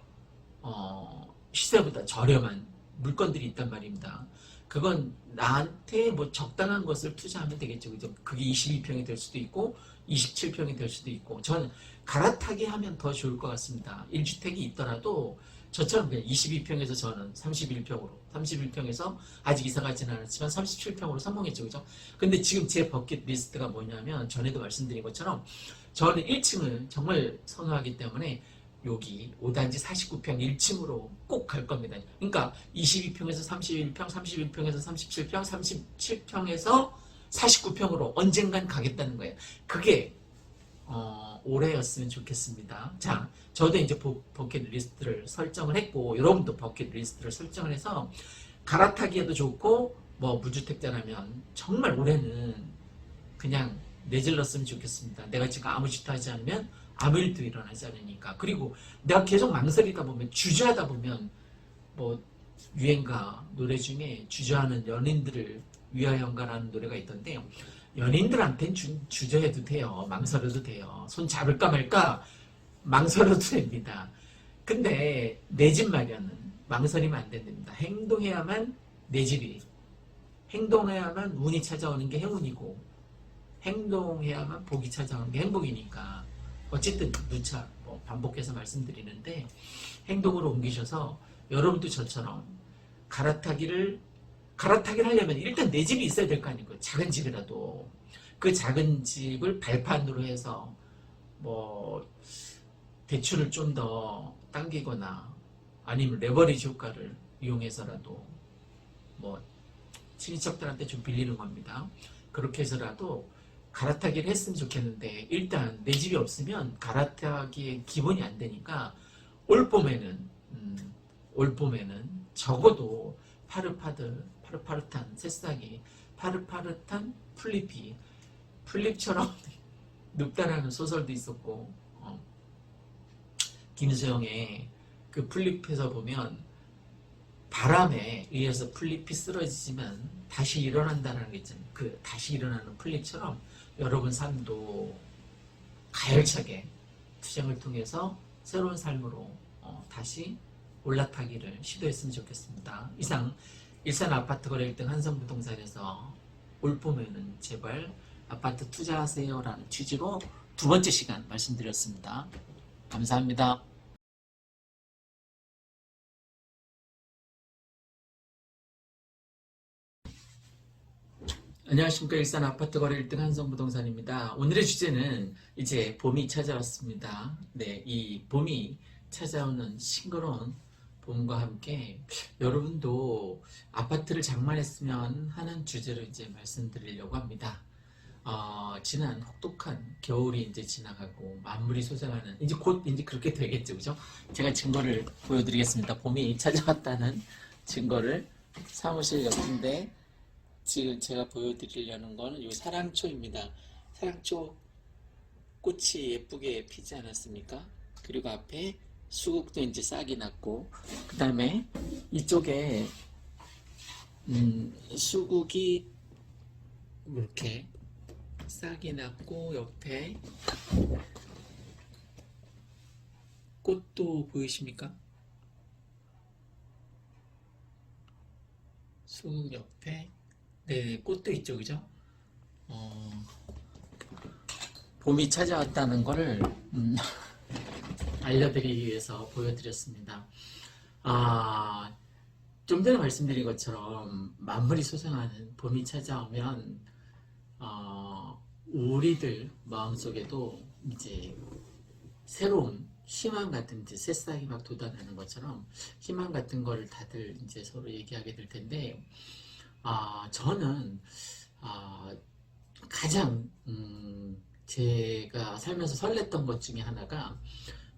S1: 시세보다 저렴한 물건들이 있단 말입니다. 그건 나한테 뭐 적당한 것을 투자하면 되겠죠. 그죠? 그게 22평이 될 수도 있고 27평이 될 수도 있고 저는 갈아타기 하면 더 좋을 것 같습니다. 1주택이 있더라도 저처럼 그냥 22평에서 저는 31평에서 아직 이사 가지는 않았지만 37평으로 성공했죠. 그죠? 근데 지금 제 버킷리스트가 뭐냐면 전에도 말씀드린 것처럼 저는 1층을 정말 선호하기 때문에 여기 5단지 49평 1층으로 꼭 갈 겁니다. 그러니까 22평에서 31평, 31평에서 37평, 37평에서 49평으로 언젠간 가겠다는 거예요. 그게
S2: 올해였으면 좋겠습니다. 자, 저도 이제 버킷리스트를 설정을 했고, 여러분도 버킷리스트를 설정을 해서 갈아타기에도 좋고, 뭐 무주택자라면 정말 올해는 그냥 내질렀으면 좋겠습니다. 내가 지금 아무 짓도 하지 않으면 아무 일도 일어나지 않으니까. 그리고 내가 계속 망설이다 보면, 주저하다 보면, 뭐 유행가 노래 중에 주저하는 연인들을 위하여인가라는 노래가 있던데, 연인들한테는 주저해도 돼요. 망설여도 돼요. 손 잡을까 말까 망설여도 됩니다. 근데 내 집 마련은 망설이면 안 된답니다. 행동해야만 내 집이, 행동해야만 운이 찾아오는 게 행운이고, 행동해야만 복이 찾아오는 게 행복이니까, 어쨌든 누차 뭐 반복해서 말씀드리는데, 행동으로 옮기셔서 여러분도 저처럼 갈아타기를 하려면 일단 내 집이 있어야 될 거 아니고요. 작은 집이라도 그 작은 집을 발판으로 해서 뭐 대출을 좀 더 당기거나 아니면 레버리지 효과를 이용해서라도 뭐 친인척들한테 좀 빌리는 겁니다. 그렇게 해서라도 갈아타기를 했으면 좋겠는데, 일단 내 집이 없으면 갈아타기의 기본이 안 되니까 올 봄에는 적어도 파릇파릇한 새싹이, 파릇파릇한 플립처럼 눕다라는 소설도 있었고, 김수영의 그 플립에서 보면 바람에 의해서 플립이 쓰러지지만 다시 일어난다는 게 있잖아요. 그 다시 일어나는 플립처럼 여러분 삶도 가열차게 투쟁을 통해서 새로운 삶으로 다시 올라타기를 시도했으면 좋겠습니다. 이상 일산 아파트 거래 1등 한성부동산에서 올 봄에는 제발 아파트 투자하세요라는 취지로 두 번째 시간 말씀드렸습니다. 감사합니다. 안녕하십니까. 일산 아파트 거래 1등 한성부동산입니다. 오늘의 주제는 이제 봄이 찾아왔습니다. 네, 이 봄이 찾아오는 싱그러운 봄과 함께 여러분도 아파트를 장만했으면 하는 주제로 이제 말씀드리려고 합니다. 지난 혹독한 겨울이 이제 지나가고 만물이 솟아나는, 이제 곧 이제 그렇게 되겠죠, 그죠? 제가 증거를 보여드리겠습니다. 봄이 찾아왔다는 증거를 사무실 옆인데, 지금 제가 보여드리려는 거는 이 사랑초입니다. 사랑초 꽃이 예쁘게 피지 않았습니까? 그리고 앞에 수국도 이제 싹이 났고, 그 다음에 이쪽에 수국이 이렇게 싹이 났고, 옆에 꽃도 보이십니까? 수국 옆에 네, 꽃도 있죠, 그죠? 봄이 찾아왔다는 거를 알려드리기 위해서 보여드렸습니다. 좀 전에 말씀드린 것처럼 만물이 솟아나는 봄이 찾아오면 우리들 마음속에도 이제 새로운 희망 같은, 이제 새싹이 막 돋아나는 것처럼 희망 같은 거를 다들 이제 서로 얘기하게 될 텐데, 저는 가장 제가 살면서 설렜던 것 중에 하나가,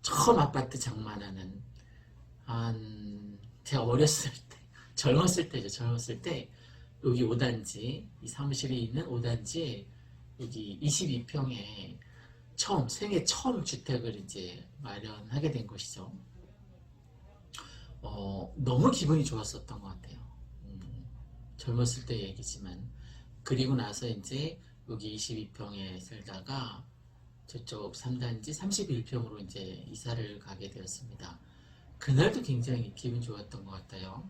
S2: 처음 아파트 장만하는 제가 어렸을 때, 젊었을 때 여기 5단지, 이 사무실이 있는 5단지에 여기 22평에 생애 처음 주택을 이제 마련하게 된 것이죠. 너무 기분이 좋았었던 것 같아요. 젊었을 때 얘기지만, 그리고 나서 이제 여기 22평에 살다가 저쪽 3단지 31평으로 이제 이사를 가게 되었습니다. 그날도 굉장히 기분 좋았던 것 같아요.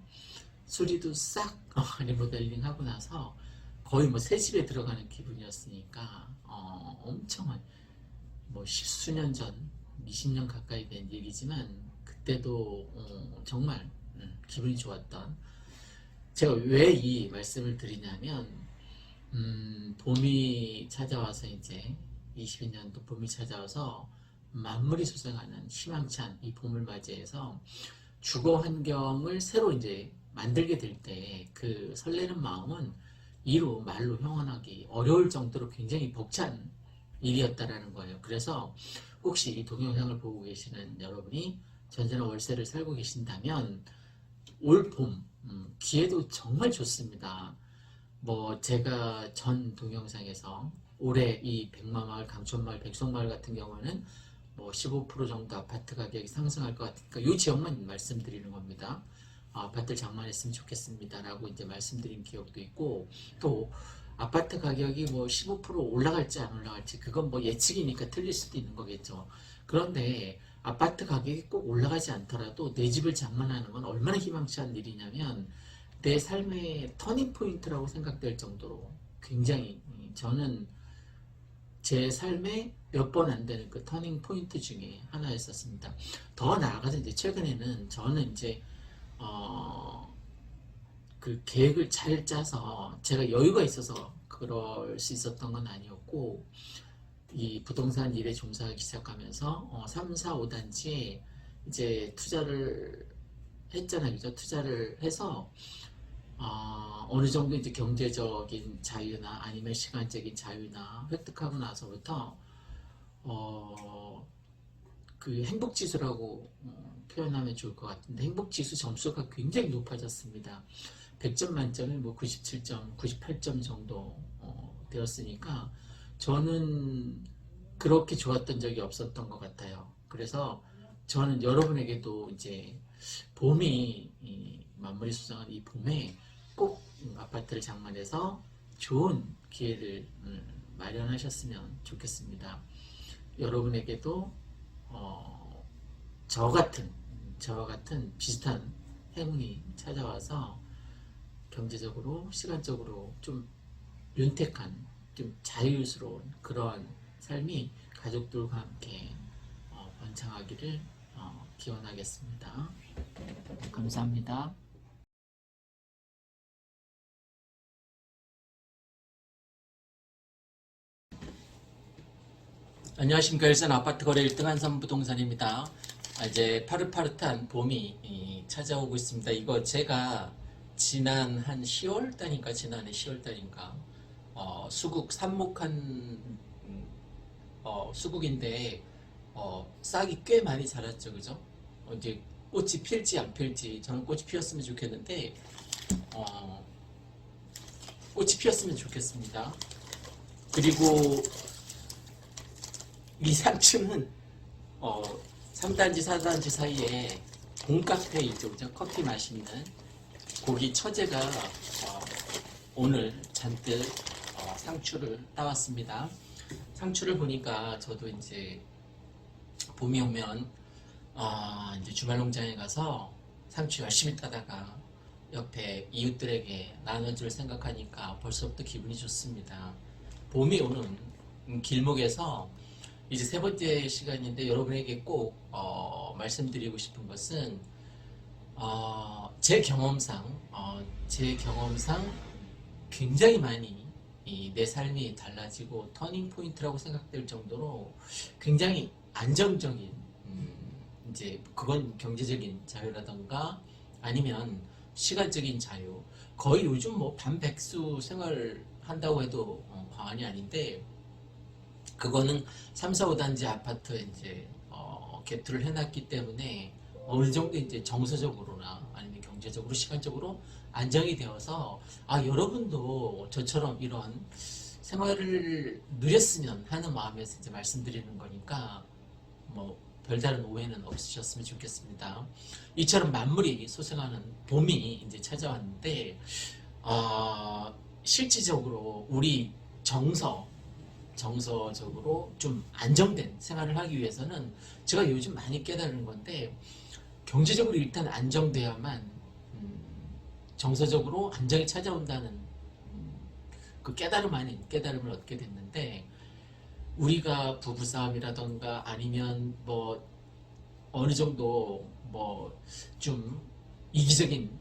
S2: 수리도 싹 리모델링 하고 나서 거의 뭐 새 집에 들어가는 기분이었으니까, 엄청 뭐 십수년 전, 20년 가까이 된 얘기지만, 그때도 정말 기분이 좋았던, 제가 왜 이 말씀을 드리냐면, 봄이 찾아와서 이제 22년도 봄이 찾아와서 만물이 솟아나는 희망찬 이 봄을 맞이해서 주거 환경을 새로 이제 만들게 될 때 그 설레는 마음은 이루 말로 형언하기 어려울 정도로 굉장히 벅찬
S1: 일이었다라는 거예요. 그래서 혹시 이 동영상을 보고 계시는 여러분이 전세나 월세를 살고 계신다면 올 봄 기회도 정말 좋습니다. 뭐 제가 전 동영상에서 올해 이 백마마을, 강촌마을, 백송마을 같은 경우는 뭐 15% 정도 아파트 가격이 상승할 것 같으니까 이 지역만 말씀드리는 겁니다. 아파트를 장만했으면 좋겠습니다 라고 이제 말씀드린 기억도 있고, 또 아파트 가격이 뭐 15% 올라갈지 안 올라갈지 그건 뭐 예측이니까 틀릴 수도 있는 거겠죠. 그런데 아파트 가격이 꼭 올라가지 않더라도 내 집을 장만하는 건 얼마나 희망찬 일이냐면 내 삶의 터닝 포인트라고 생각될 정도로 굉장히, 저는 제 삶에 몇 번 안 되는 그 터닝 포인트 중에 하나였었습니다. 더 나아가서 이제 최근에는 저는 이제 그 계획을 잘 짜서 제가 여유가 있어서 그럴 수 있었던 건 아니었고, 이 부동산 일에 종사하기 시작하면서 3, 4, 5단지에 이제 투자를 했잖아요. 그죠? 투자를 해서 어느 정도 이제 경제적인 자유나 아니면 시간적인 자유나 획득하고 나서부터 그 행복지수라고 표현하면 좋을 것 같은데, 행복지수 점수가 굉장히 높아졌습니다. 100점 만점에 뭐 97점, 98점 정도 되었으니까 저는 그렇게 좋았던 적이 없었던 것 같아요. 그래서 저는 여러분에게도 이제 봄이 만물이 수정한 이 봄에 꼭 아파트를 장만해서 좋은 기회를 마련하셨으면 좋겠습니다. 여러분에게도 저와 같은 비슷한 행운이 찾아와서 경제적으로, 시간적으로 좀 윤택한, 좀 자유스러운 그러한 삶이 가족들과 함께 번창하기를 기원하겠습니다. 감사합니다. 안녕하십니까. 일산 아파트 거래 1등 한섬부동산입니다. 이제 파릇파릇한 봄이 찾아오고 있습니다. 이거 제가 지난 한 10월 달인가, 지난해 10월 달인가 수국 삽목한 수국인데 싹이 꽤 많이 자랐죠, 그죠? 이제 꽃이 필지 안 필지, 저는 꽃이 피었으면 좋겠는데 꽃이 피었으면 좋겠습니다. 그리고 이 상층은 3단지, 4단지 사이에 봄카페 있죠, 그죠? 커피 마시는 고기 처제가 오늘 잔뜩 상추를 따왔습니다. 상추를 보니까 저도 이제 봄이 오면 이제 주말 농장에 가서 상추 열심히 따다가 옆에 이웃들에게 나눠줄 생각하니까 벌써부터 기분이 좋습니다. 봄이 오는 길목에서 이제 세 번째 시간인데, 여러분에게 꼭 말씀드리고 싶은 것은 제 경험상 굉장히 많이 내 삶이 달라지고 터닝 포인트라고 생각될 정도로 굉장히 안정적인, 이제 그건 경제적인 자유라던가 아니면 시간적인 자유, 거의 요즘 뭐 반백수 생활을 한다고 해도 과언이 아닌데, 그거는 3, 4, 5단지 아파트에 이제 개투를 해놨기 때문에 어느 정도 이제 정서적으로나 아니면 경제적으로, 시간적으로 안정이 되어서 여러분도 저처럼 이런 생활을 누렸으면 하는 마음에서 이제 말씀드리는 거니까 뭐 별다른 오해는 없으셨으면 좋겠습니다. 이처럼 만물이 소생하는 봄이 이제 찾아왔는데 실질적으로 우리 정서적으로 좀 안정된 생활을 하기 위해서는 제가 요즘 많이 깨달은 건데, 경제적으로 일단 안정돼야만 정서적으로 안정이 찾아온다는 그 깨달음 아닌 깨달음을 얻게 됐는데, 우리가 부부싸움이라던가 아니면 뭐 어느 정도 뭐 좀 이기적인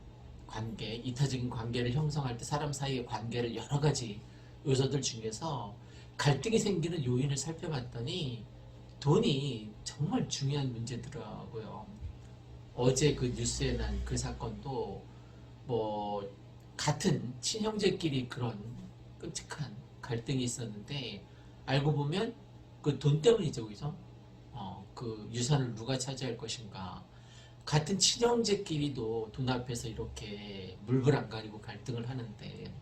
S1: 관계, 이타적인 관계를 형성할 때 사람 사이의 관계를 여러 가지 요소들 중에서 갈등이 생기는 요인을 살펴봤더니 돈이 정말 중요한 문제더라고요. 어제 그 뉴스에 난 그 사건도 뭐 같은 친형제끼리 그런 끔찍한 갈등이 있었는데, 알고 보면 그 돈 때문이죠, 그죠? 그 유산을 누가 차지할 것인가. 같은 친형제끼리도 돈 앞에서 이렇게 물불 안 가리고 갈등을 하는데,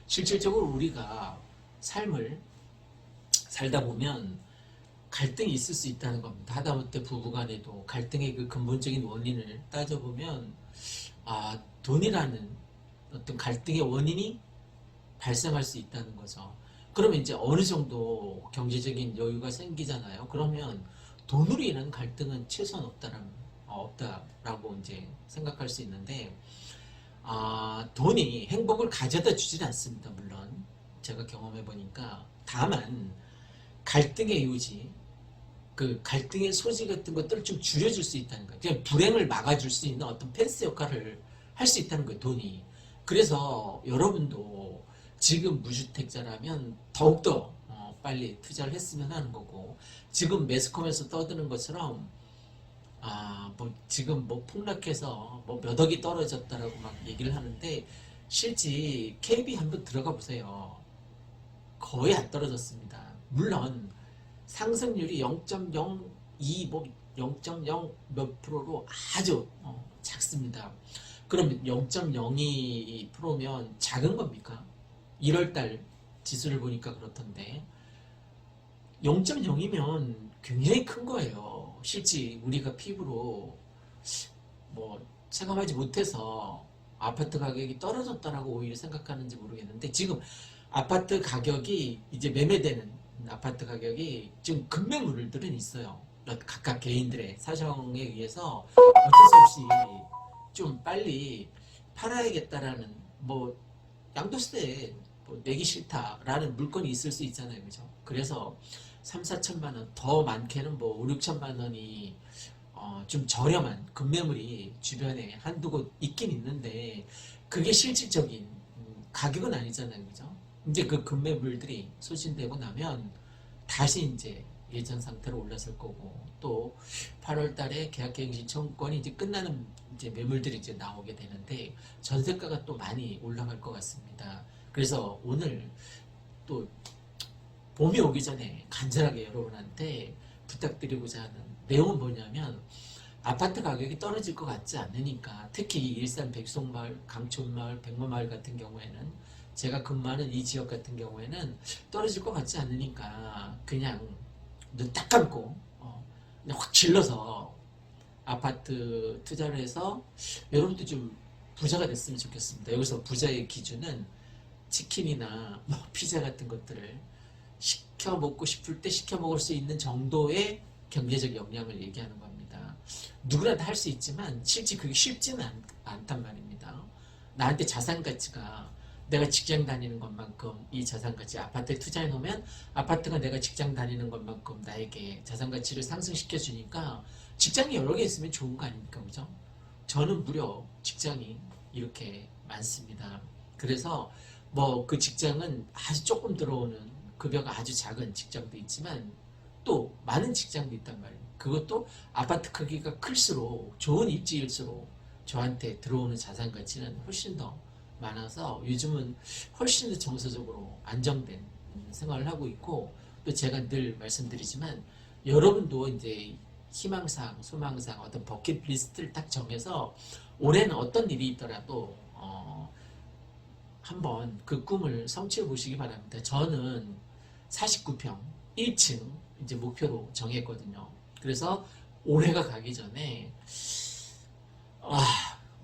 S1: 실질적으로 우리가 삶을 살다 보면 갈등이 있을 수 있다는 겁니다. 하다못해 부부간에도 갈등의 그 근본적인 원인을 따져보면, 돈이라는 어떤 갈등의 원인이 발생할 수 있다는 거죠. 그러면 이제 어느 정도 경제적인 여유가 생기잖아요. 그러면 돈으로 인한 갈등은 최소한 없다라고 이제 생각할 수 있는데, 돈이 행복을 가져다 주진 않습니다. 물론 제가 경험해 보니까. 다만 갈등의 요지, 그 갈등의 소지 같은 것들을 좀 줄여줄 수 있다는 거예요. 그냥 불행을 막아줄 수 있는 어떤 펜스 역할을 할 수 있다는 거예요, 돈이. 그래서 여러분도 지금 무주택자라면 더욱더 빨리 투자를 했으면 하는 거고, 지금 매스컴에서 떠드는 것처럼 뭐 지금 뭐 폭락해서 뭐 몇 억이 떨어졌다라고 막 얘기를 하는데, 실제 KB 한번 들어가 보세요. 거의 안 떨어졌습니다. 물론 상승률이 0.02, 뭐 0.0 몇 프로로 아주 작습니다. 그럼 0.02%면 작은 겁니까? 1월달 지수를 보니까 그렇던데, 0.0이면 굉장히 큰 거예요. 실제 우리가 피부로 뭐 체감하지 못해서 아파트 가격이 떨어졌다라고 오히려 생각하는지 모르겠는데, 지금 아파트 가격이 이제 매매되는 아파트 가격이 지금 급매물들은 있어요. 각각 개인들의 사정에 의해서 어쩔 수 없이 좀 빨리 팔아야겠다라는, 뭐 양도세 뭐 내기 싫다라는 물건이 있을 수 있잖아요, 그죠? 그래서 3, 4천만 원, 더 많게는 뭐 5, 6천만 원이 좀 저렴한 급매물이 주변에 한두 곳 있긴 있는데, 그게 실질적인 가격은 아니잖아요, 그죠? 이제 그 급매물들이 소진되고 나면 다시 이제 예전 상태로 올라설 거고, 또 8월 달에 계약갱신 청구권이 이제 끝나는 이제 매물들이 이제 나오게 되는데, 전세가가 또 많이 올라갈 것 같습니다. 그래서 오늘 또 봄이 오기 전에 간절하게 여러분한테 부탁드리고자 하는 내용은 뭐냐면, 아파트 가격이 떨어질 것 같지 않으니까, 특히 일산 백송마을, 강촌마을, 백마마을 같은 경우에는, 제가 근무하는 이 지역 같은 경우에는 떨어질 것 같지 않으니까 그냥 눈 딱 감고 그냥 확 질러서 아파트 투자를 해서 여러분도 좀 부자가 됐으면 좋겠습니다. 여기서 부자의 기준은 치킨이나 뭐 피자 같은 것들을 시켜 먹고 싶을 때 시켜 먹을 수 있는 정도의 경제적 역량을 얘기하는 겁니다. 누구나 다 할 수 있지만 실제 그게 쉽지는 않단 말입니다. 나한테 자산 가치가, 내가 직장 다니는 것만큼 이 자산 가치, 아파트에 투자해 놓으면 아파트가 내가 직장 다니는 것만큼 나에게 자산 가치를 상승시켜 주니까, 직장이 여러 개 있으면 좋은 거 아닙니까, 그죠? 저는 무려 직장이 이렇게 많습니다. 그래서 뭐 그 직장은 아주 조금 들어오는 급여가 아주 작은 직장도 있지만, 또 많은 직장도 있단 말이에요. 그것도 아파트 크기가 클수록, 좋은 입지일수록 저한테 들어오는 자산 가치는 훨씬 더 많아서 요즘은 훨씬 더 정서적으로 안정된 생활을 하고 있고, 또 제가 늘 말씀드리지만, 여러분도 이제 희망사항, 소망사항, 어떤 버킷리스트를 딱 정해서 올해는 어떤 일이 있더라도 한번 그 꿈을 성취해 보시기 바랍니다. 저는 49평 1층 이제 목표로 정했거든요. 그래서 올해가 가기 전에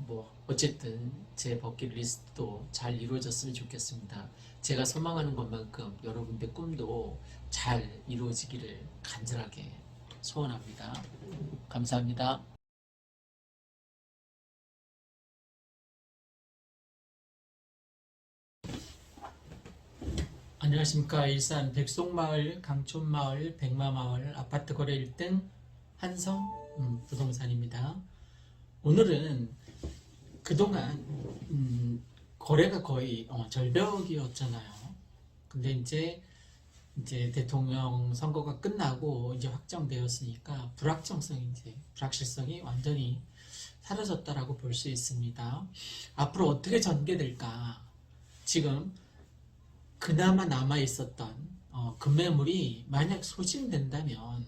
S1: 뭐 어쨌든 제 버킷리스트도 잘 이루어졌으면 좋겠습니다. 제가 소망하는 것만큼 여러분의 꿈도 잘 이루어지기를 간절하게 소원합니다. 감사합니다. 안녕하십니까. 일산 백송마을, 강촌마을, 백마마을 아파트 거래 1등 한성 부동산입니다. 오늘은 그동안 거래가 거의 절벽이었잖아요. 근데 이제 대통령 선거가 끝나고 이제 확정되었으니까 불확실성이 완전히 사라졌다라고 볼 수 있습니다. 앞으로 어떻게 전개될까? 지금 그나마 남아 있었던 급매물이 만약 소진된다면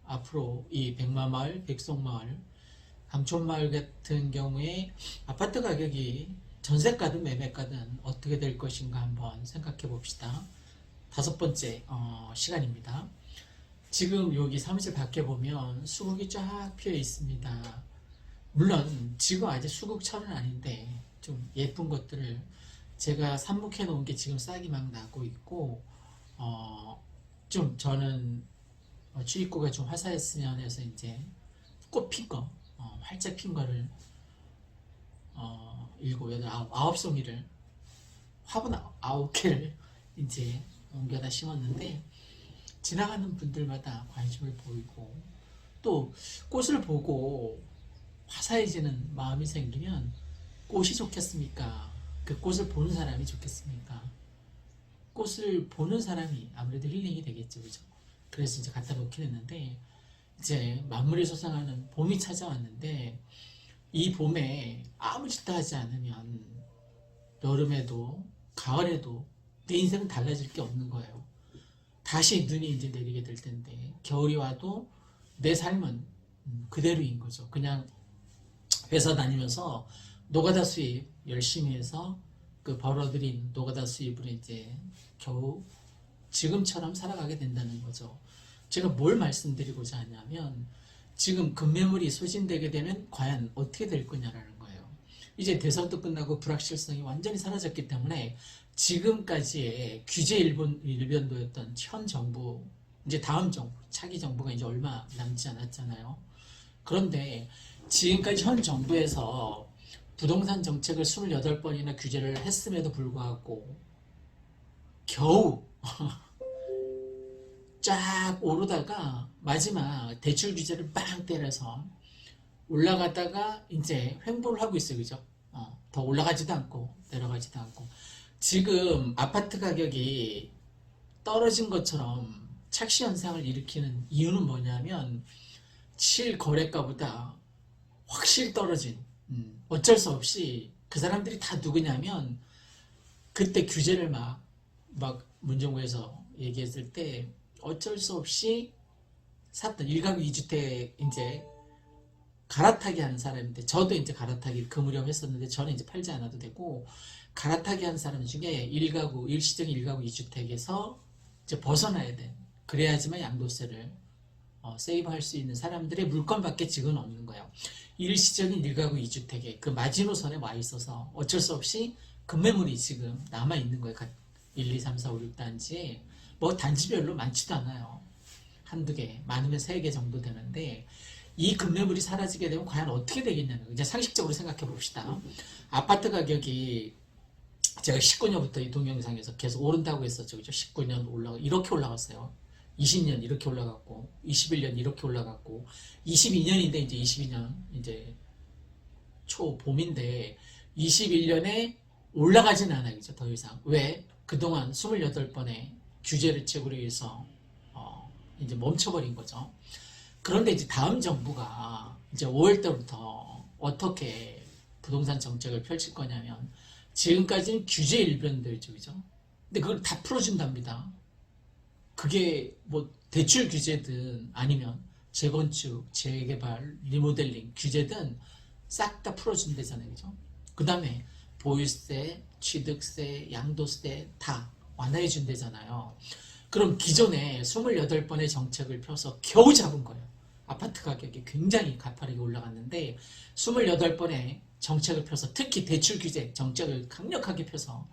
S1: 앞으로 이 백마마을, 백송마을, 강촌마을 같은 경우에 아파트 가격이 전세가든 매매가든 어떻게 될 것인가 한번 생각해 봅시다. 다섯 번째 시간입니다. 지금 여기 사무실 밖에 보면 수국이 쫙 피어 있습니다. 물론 지금 아직 수국철은 아닌데 좀 예쁜 것들을 제가 삽목해 놓은 게 지금 싹이 막 나고 있고 좀 저는 주입구가 좀 화사했으면 해서 이제 꽃 핀 거, 활짝 핀 거를 일곱, 여덟, 아홉 송이를 화분 9개를 이제 옮겨다 심었는데 지나가는 분들마다 관심을 보이고 또 꽃을 보고 화사해지는 마음이 생기면 꽃이 좋겠습니까? 그 꽃을 보는 사람이 좋겠습니까? 꽃을 보는 사람이 아무래도 힐링이 되겠죠, 그죠? 그래서 이제 갖다 놓긴 했는데 이제 만물이 솟아나는 봄이 찾아왔는데 이 봄에 아무 짓도 하지 않으면 여름에도 가을에도 내 인생은 달라질 게 없는 거예요. 다시 눈이 이제 내리게 될 텐데 겨울이 와도 내 삶은 그대로인 거죠. 그냥 회사 다니면서 노가다 수입 열심히 해서 그 벌어들인 노가다 수입으로 이제 겨우 지금처럼 살아가게 된다는 거죠. 제가 뭘 말씀드리고자 하냐면 지금 급매물이 소진되게 되면 과연 어떻게 될 거냐라는 거예요. 이제 대선도 끝나고 불확실성이 완전히 사라졌기 때문에 지금까지의 규제 일변도였던 현 정부, 이제 다음 정부, 차기 정부가 이제 얼마 남지 않았잖아요. 그런데 지금까지 현 정부에서 부동산 정책을 28번이나 규제를 했음에도 불구하고 겨우 쫙 오르다가 마지막 대출 규제를 빵 때려서 올라갔다가 이제 횡보를 하고 있어요. 그죠? 더 올라가지도 않고 내려가지도 않고 지금 아파트 가격이 떨어진 것처럼 착시 현상을 일으키는 이유는 뭐냐면 실거래가보다 확실히 떨어진 어쩔 수 없이 그 사람들이 다 누구냐면 그때 규제를 막 문정부에서 얘기했을 때 어쩔 수 없이 샀던 1가구 2주택 이제 갈아타기 하는 사람인데 저도 이제 갈아타기 그 무렵 했었는데 저는 이제 팔지 않아도 되고 갈아타기 하는 사람 중에 일시적인 1가구 2주택에서 이제 벗어나야 돼. 그래야지만 양도세를 세이브할 수 있는 사람들의 물건밖에 지금은 없는 거예요. 일시적인 1가구 2주택에 그 마지노선에 와 있어서 어쩔 수 없이 급매물이 지금 남아 있는 거예요. 1, 2, 3, 4, 5, 6단지에 뭐 단지별로 많지도 않아요. 한두 개, 많으면 3개 정도 되는데 이 급매물이 사라지게 되면 과연 어떻게 되겠냐는 거예요. 이제 상식적으로 생각해 봅시다. 아파트 가격이 제가 19년부터 이 동영상에서 계속 오른다고 했었죠. 그죠? 19년 이렇게 올라갔어요. 20년 이렇게 올라갔고, 21년 이렇게 올라갔고, 22년인데 이제 22년 이제 초봄인데 21년에 올라가진 않아요. 그죠? 더 이상. 왜? 그동안 28번의 규제를 채우기 위해서 이제 멈춰버린 거죠. 그런데 이제 다음 정부가 이제 5월 때부터 어떻게 부동산 정책을 펼칠 거냐면 지금까지는 규제 일변도였죠, 그죠? 근데 그걸 다 풀어준답니다. 그게 뭐 대출 규제든 아니면 재건축, 재개발, 리모델링 규제든 싹 다 풀어준대잖아요, 그죠? 그 다음에 보유세, 취득세, 양도세 다 완화해 준대잖아요. 그럼 기존에 28번의 정책을 펴서 겨우 잡은 거예요. 아파트 가격이 굉장히 가파르게 올라갔는데 28번의 정책을 펴서 특히 대출 규제 정책을 강력하게 펴서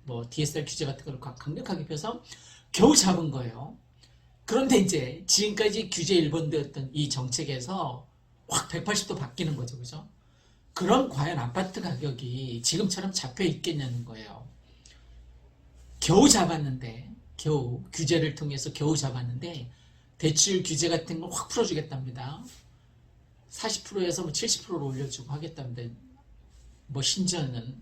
S1: 뭐 DSR 규제 같은 걸 강력하게 펴서 겨우 잡은 거예요. 그런데 이제 지금까지 규제 1번도였던 이 정책에서 확 180도 바뀌는 거죠. 그죠? 그럼 과연 아파트 가격이 지금처럼 잡혀 있겠냐는 거예요. 겨우 잡았는데 겨우 규제를 통해서 겨우 잡았는데 대출 규제 같은 걸 확 풀어주겠답니다. 40%에서 뭐 70%로 올려주고 하겠답니다. 뭐 심지어는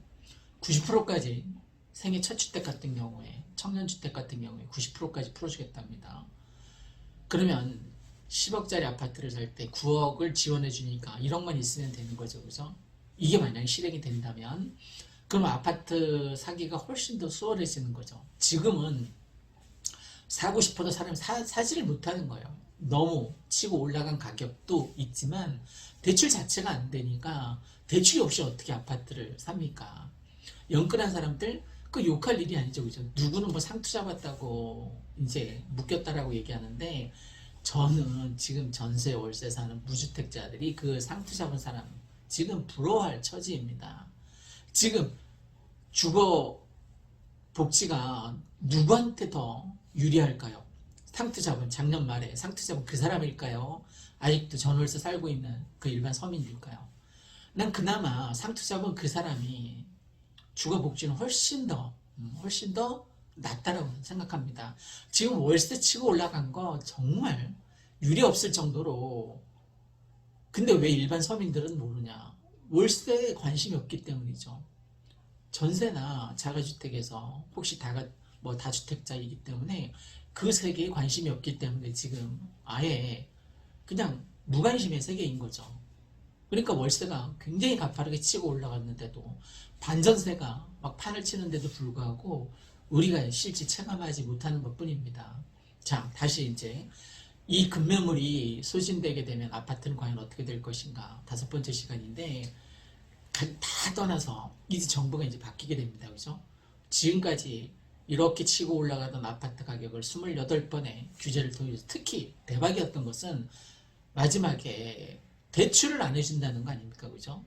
S1: 90%까지 생애 첫 주택 같은 경우에 청년주택 같은 경우에 90%까지 풀어주겠답니다. 그러면 10억짜리 아파트를 살 때 9억을 지원해 주니까 1억만 있으면 되는 거죠. 그죠? 이게 만약에 실행이 된다면 그럼 아파트 사기가 훨씬 더 수월해지는 거죠. 지금은
S2: 사고 싶어도 사람이 사지를 못하는 거예요. 너무 치고 올라간 가격도 있지만 대출 자체가 안 되니까 대출이 없이 어떻게 아파트를 삽니까? 영끌한 사람들 그 욕할 일이 아니죠, 그죠? 누구는 뭐 상투 잡았다고 이제 묶였다라고 얘기하는데 저는 지금 전세 월세 사는 무주택자들이 그 상투 잡은 사람 지금 부러워할 처지입니다. 지금 주거 복지가 누구한테 더 유리할까요? 상투 잡은 작년 말에 상투 잡은 그 사람일까요? 아직도 전월세 살고 있는 그 일반 서민일까요? 난 그나마 상투 잡은 그 사람이 주거 복지는 훨씬 더 낫다라고 생각합니다. 지금 월세 치고 올라간 거 정말 유리 없을 정도로 근데 왜 일반 서민들은 모르냐? 월세에 관심이 없기 때문이죠. 전세나 자가주택에서 혹시 다주택자이기 때문에 그 세계에 관심이 없기 때문에 지금 아예 그냥 무관심의 세계인 거죠. 그러니까 월세가 굉장히 가파르게 치고 올라갔는데도 반전세가 막 판을 치는데도 불구하고 우리가 실제 체감하지 못하는 것 뿐입니다. 자, 다시 이제 이 급매물이 소진되게 되면 아파트는 과연 어떻게 될 것인가 5번째 시간인데 다 떠나서 이제 정부가 이제 바뀌게 됩니다. 그죠? 지금까지 이렇게 치고 올라가던 아파트 가격을 28번의 규제를 통해서 특히 대박이었던 것은 마지막에 대출을 안 해준다는 거 아닙니까? 그죠?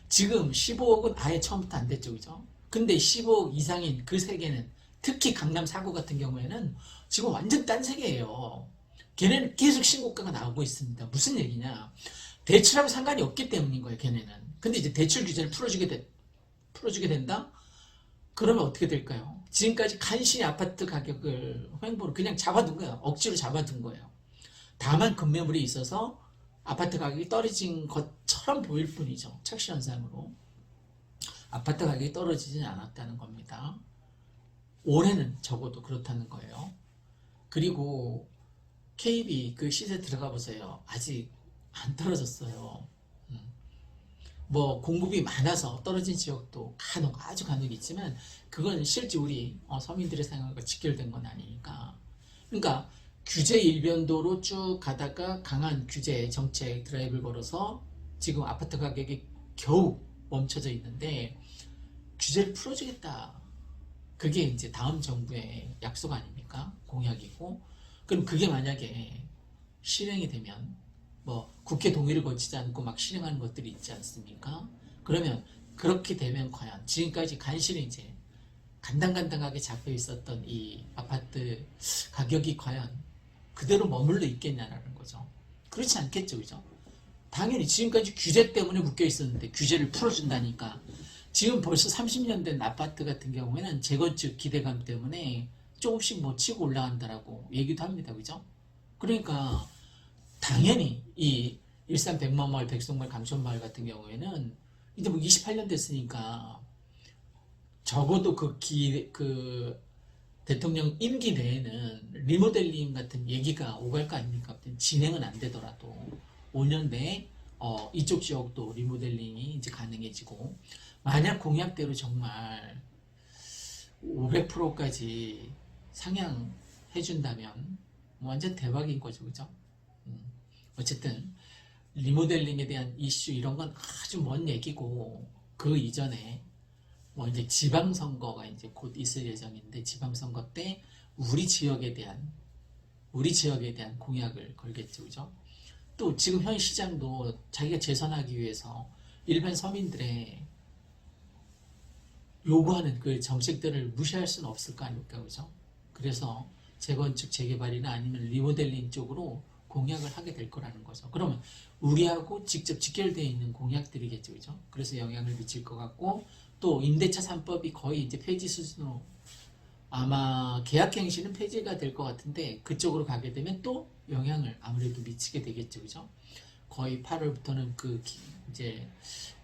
S2: 지금 15억은 아예 처음부터 안 됐죠. 그죠? 근데 15억 이상인 그 세계는 특히 강남 4구 같은 경우에는 지금 완전 딴 세계예요. 걔네는 계속 신고가가 나오고 있습니다. 무슨 얘기냐? 대출하고 상관이 없기 때문인 거예요. 걔네는. 근데 이제 대출 규제를 풀어주게 된다? 그러면 어떻게 될까요? 지금까지 간신히 아파트 가격을 횡보로 그냥 잡아둔 거예요. 억지로 잡아둔 거예요. 다만 급매물이 있어서 아파트 가격이 떨어진 것처럼 보일 뿐이죠. 착시 현상으로. 아파트 가격이 떨어지진 않았다는 겁니다. 올해는 적어도 그렇다는 거예요. 그리고 KB 그 시세 들어가 보세요. 아직 안 떨어졌어요. 뭐 공급이 많아서 떨어진 지역도 아주 간혹 있지만 그건 실제 우리 서민들의 생활과 직결된 건 아니니까. 그러니까 규제 일변도로 쭉 가다가 강한 규제 정책 드라이브를 걸어서 지금 아파트 가격이 겨우 멈춰져 있는데 규제를 풀어주겠다. 그게 이제 다음 정부의 약속 아닙니까? 공약이고. 그럼 그게 만약에 실행이 되면 뭐 국회 동의를 거치지 않고 막 실행하는 것들이 있지 않습니까? 그러면 그렇게 되면 과연 지금까지 간신히 이제 간당간당하게 잡혀 있었던 이 아파트 가격이 과연 그대로 머물러 있겠냐라는 거죠. 그렇지 않겠죠, 그죠? 당연히 지금까지 규제 때문에 묶여 있었는데 규제를 풀어준다니까 지금 벌써 30년 된 아파트 같은 경우에는 재건축 기대감 때문에 조금씩 뭐 치고 올라간다라고 얘기도 합니다, 그죠? 그러니까 당연히 이 일산 백만마을, 백석마을, 강촌마을 같은 경우에는 이제 뭐 28년 됐으니까 적어도 그 대통령 임기 내에는 리모델링 같은 얘기가 오갈 거 아닙니까? 진행은 안 되더라도 5년 내에 이쪽 지역도 리모델링이 이제 가능해지고 만약 공약대로 정말 500%까지 상향해준다면 완전 대박인 거죠, 그죠? 어쨌든 리모델링에 대한 이슈 이런 건 아주 먼 얘기고 그 이전에 뭐 이제 지방선거가 이제 곧 있을 예정인데 지방선거 때 우리 지역에 대한 공약을 걸겠죠, 그죠? 또 지금 현 시장도 자기가 재선하기 위해서 일반 서민들의 요구하는 그 정책들을 무시할 수는 없을 거 아닙니까, 그죠? 그래서 재건축, 재개발이나 아니면 리모델링 쪽으로 공약을 하게 될 거라는 거죠. 그러면 우리하고 직접 직결되어 있는 공약들이겠죠, 그죠? 그래서 영향을 미칠 것 같고 또 임대차 3법이 거의 이제 폐지 수준으로 아마 계약갱신은 폐지가 될 것 같은데 그쪽으로 가게 되면 또 영향을 아무래도 미치게 되겠죠, 그죠? 거의 8월부터는 이제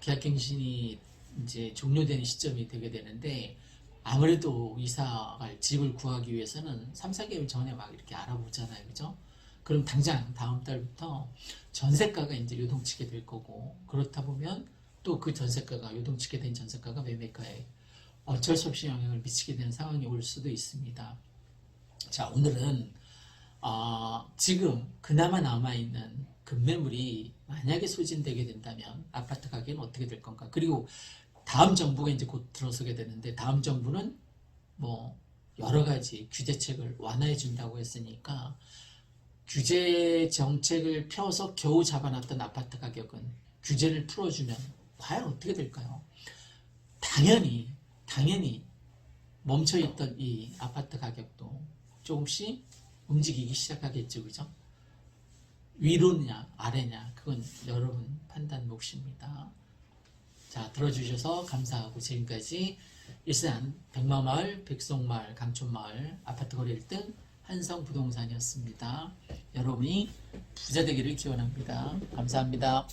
S2: 계약갱신이 이제 종료되는 시점이 되게 되는데 아무래도 이사갈 집을 구하기 위해서는 3, 4개월 전에 막 이렇게 알아보잖아요, 그죠? 그럼 당장 다음 달부터 전세가가 이제 요동치게 될 거고 그렇다 보면 또 그 전세가가 요동치게 된 전세가가 매매가에 어쩔 수 없이 영향을 미치게 되는 상황이 올 수도 있습니다. 자, 오늘은 지금 그나마 남아있는 급매물이 만약에 소진되게 된다면 아파트 가격은 어떻게 될 건가? 그리고 다음 정부가 이제 곧 들어서게 되는데 다음 정부는 뭐 여러 가지 규제책을 완화해 준다고 했으니까 규제 정책을 펴서 겨우 잡아놨던 아파트 가격은 규제를 풀어주면 과연 어떻게 될까요? 당연히 멈춰있던 이 아파트 가격도 조금씩 움직이기 시작하겠죠, 그죠? 위로냐 아래냐 그건 여러분 판단 몫입니다. 자, 들어주셔서 감사하고 지금까지 일산 백마마을, 백송마을, 강촌마을 아파트 거래 1등 한성부동산이었습니다. 여러분이 부자 되기를 기원합니다. 감사합니다.